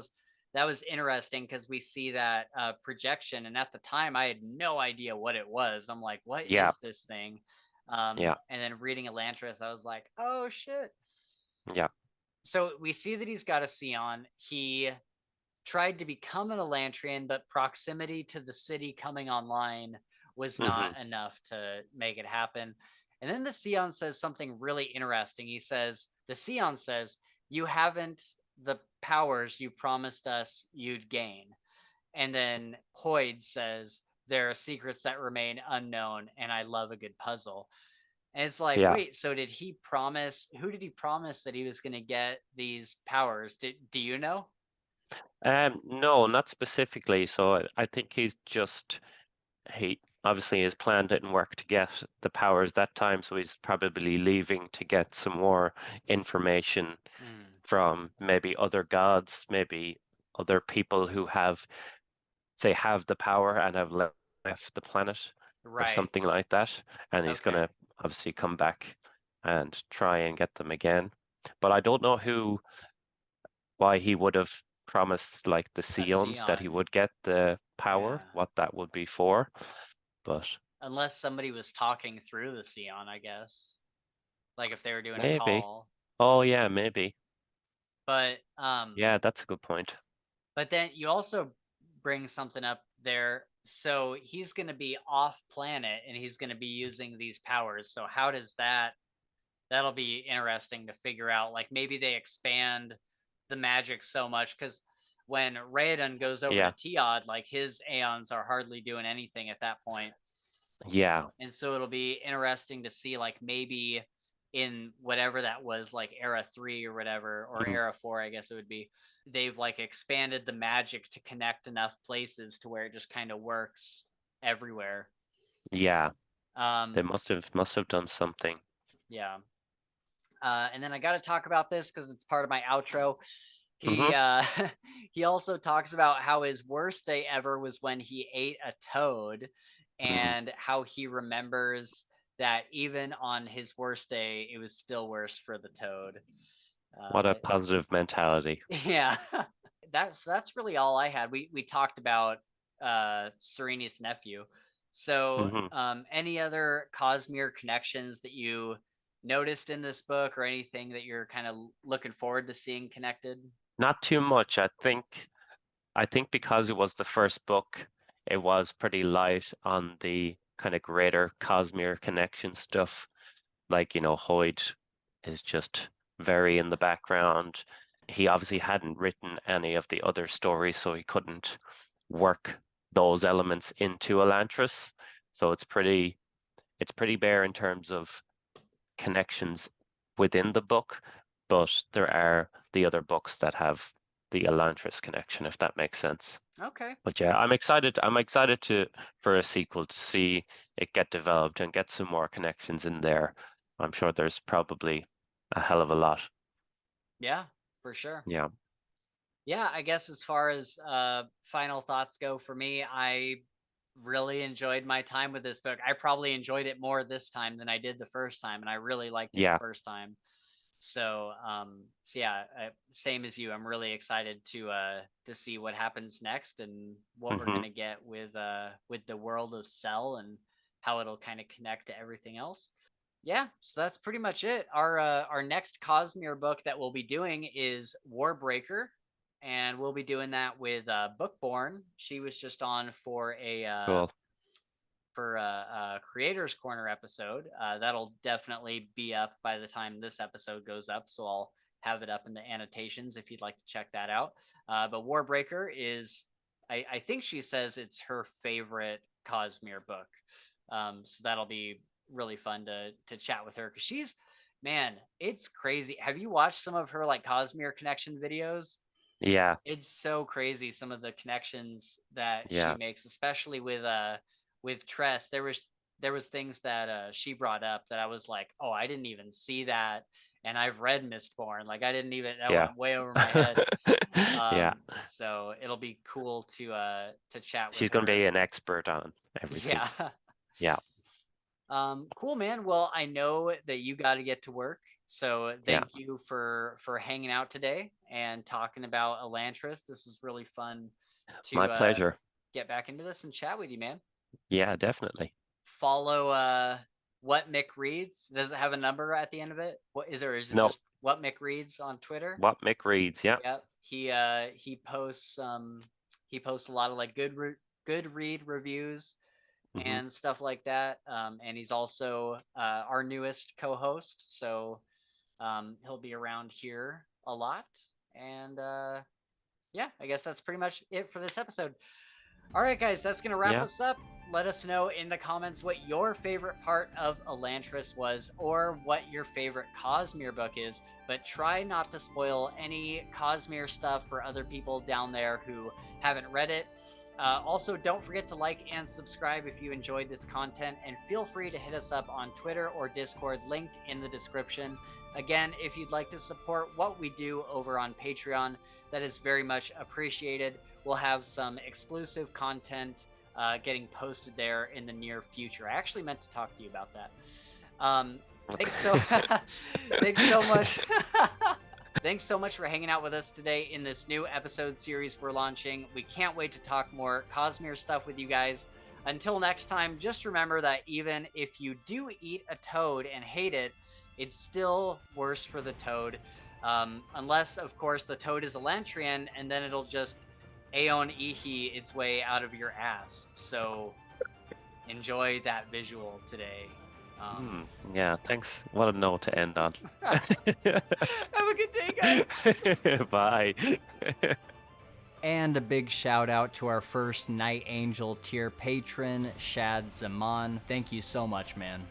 was interesting, because we see that projection, and at the time I had no idea what it was. I'm like, what Yeah, is this thing? yeah, And then reading Elantris, I was like, oh shit. yeah. So we see that he's got a Sion. He tried to become an Elantrian, but proximity to the city coming online was Hmm. not enough to make it happen. And then the Sion says something really interesting. The Sion says, you haven't the powers you promised us you'd gain. And then Hoyd says, there are secrets that remain unknown, and I love a good puzzle. And it's like, Yeah. wait, so who did he promise that he was going to get these powers? Do you know? No, not specifically. So I think he's just he obviously his plan didn't work to get the powers that time, so he's probably leaving to get some more information Mm, from maybe other gods, maybe other people who have the power and have left the planet or right. something like that. And he's Okay. gonna obviously come back and try and get them again. But I don't know why he would have promised like the A Seons that he Sion. would get the power, Yeah. what that would be for. But Unless somebody was talking through the Sion, I guess. Like if they were doing a maybe. call. Oh yeah, maybe. But Yeah, that's a good point. then you also bring something up there. So he's going to be off planet, and he's going to be using these powers. So how does that'll be interesting to figure out. Like maybe they expand the magic so much, because when Raoden goes over to Yeah, Teod, like his Aeons are hardly doing anything at that point. yeah. And so it'll be interesting to see, like maybe in whatever that was, like era 3 or whatever, or Mm, era 4, I guess it would be, they've like expanded the magic to connect enough places to where it just kind of works everywhere. yeah. They um must have done something. yeah. And then I got to talk about this because it's part of my outro. Hmm. He he also talks about how his worst day ever was when he ate a toad, Mm. and how he remembers that even on his worst day, it was still worse for the toad. What a Uh, positive mentality. yeah, that's really all I had. We talked about Serena's nephew. So, Hmm. any other Cosmere connections that you noticed in this book, or anything that you're kind of looking forward to seeing connected? Not too much. I think because it was the first book, it was pretty light on the kind of greater Cosmere connection stuff. like, Hoyd is just very in the background. He obviously hadn't written any of the other stories, so he couldn't work those elements into Elantris. So it's pretty bare in terms of connections within the book, but there are the other books that have the Elantris connection, if that makes sense. Okay. But yeah, I'm excited. I'm excited for a sequel to see it get developed and get some more connections in there. I'm sure there's probably a hell of a lot. Yeah, for sure. Yeah. Yeah, I guess as far as final thoughts go for me, I really enjoyed my time with this book. I probably enjoyed it more this time than I did the first time, and I really liked it the Yeah. first time. So, so yeah, same as you. I'm really excited to see what happens next and what we're gonna get with the world of Cell and how it'll kind of connect to everything else. Yeah, so that's pretty much it. Our next Cosmere book that we'll be doing is Warbreaker, and we'll be doing that with Bookborn. She was just on for Cool. a Creators Corner episode. That'll definitely be up by the time this episode goes up, so I'll have it up in the annotations if you'd like to check that out. But Warbreaker is, I think she says it's her favorite Cosmere book. So that'll be really fun to chat with her because she's, man, it's crazy. Have you watched some of her like Cosmere connection videos? Yeah. It's so crazy some of the connections that she Yeah. makes, especially with Tress. There was things that she brought up that I was like, oh, I didn't even see that, and I've read Mistborn. Like I didn't even, that Yeah. went way over my head. Yeah. So it'll be cool to chat with She's her. gonna be an expert on everything. Yeah. Yeah. Cool, man. Well, I know that you got to get to work, so thank you for hanging out today and talking about Elantris. This was really fun to My pleasure. get back into this and chat with you, man. Yeah, definitely. Follow what Mick reads. Does it have a number at the end of it? What is there? Is it No. just what Mick reads on Twitter? What Mick reads, yeah. Yep. He posts a lot of like good read reviews and stuff like that. And he's also our newest co-host, so he'll be around here a lot. And yeah, I guess that's pretty much it for this episode. All right, guys, that's gonna wrap us up. Let us know in the comments what your favorite part of Elantris was, or what your favorite Cosmere book is. But try not to spoil any Cosmere stuff for other people down there who haven't read it. Also, don't forget to like and subscribe if you enjoyed this content, and feel free to hit us up on Twitter or Discord, linked in the description. Again, if you'd like to support what we do over on Patreon, that is very much appreciated. We'll have some exclusive content getting posted there in the near future. I actually meant to talk to you about that. Thanks so much. Thanks so much for hanging out with us today in this new episode series we're launching. We can't wait to talk more Cosmere stuff with you guys. Until next time, just remember that even if you do eat a toad and hate it, it's still worse for the toad. Unless, of course, the toad is Elantrian, and then it'll just Aeon Ihi its way out of your ass. So enjoy that visual today. Yeah, thanks. What a note to end on. Have a good day, guys. Bye. And a big shout out to our first Night Angel tier patron, Shad Zaman. Thank you so much, man.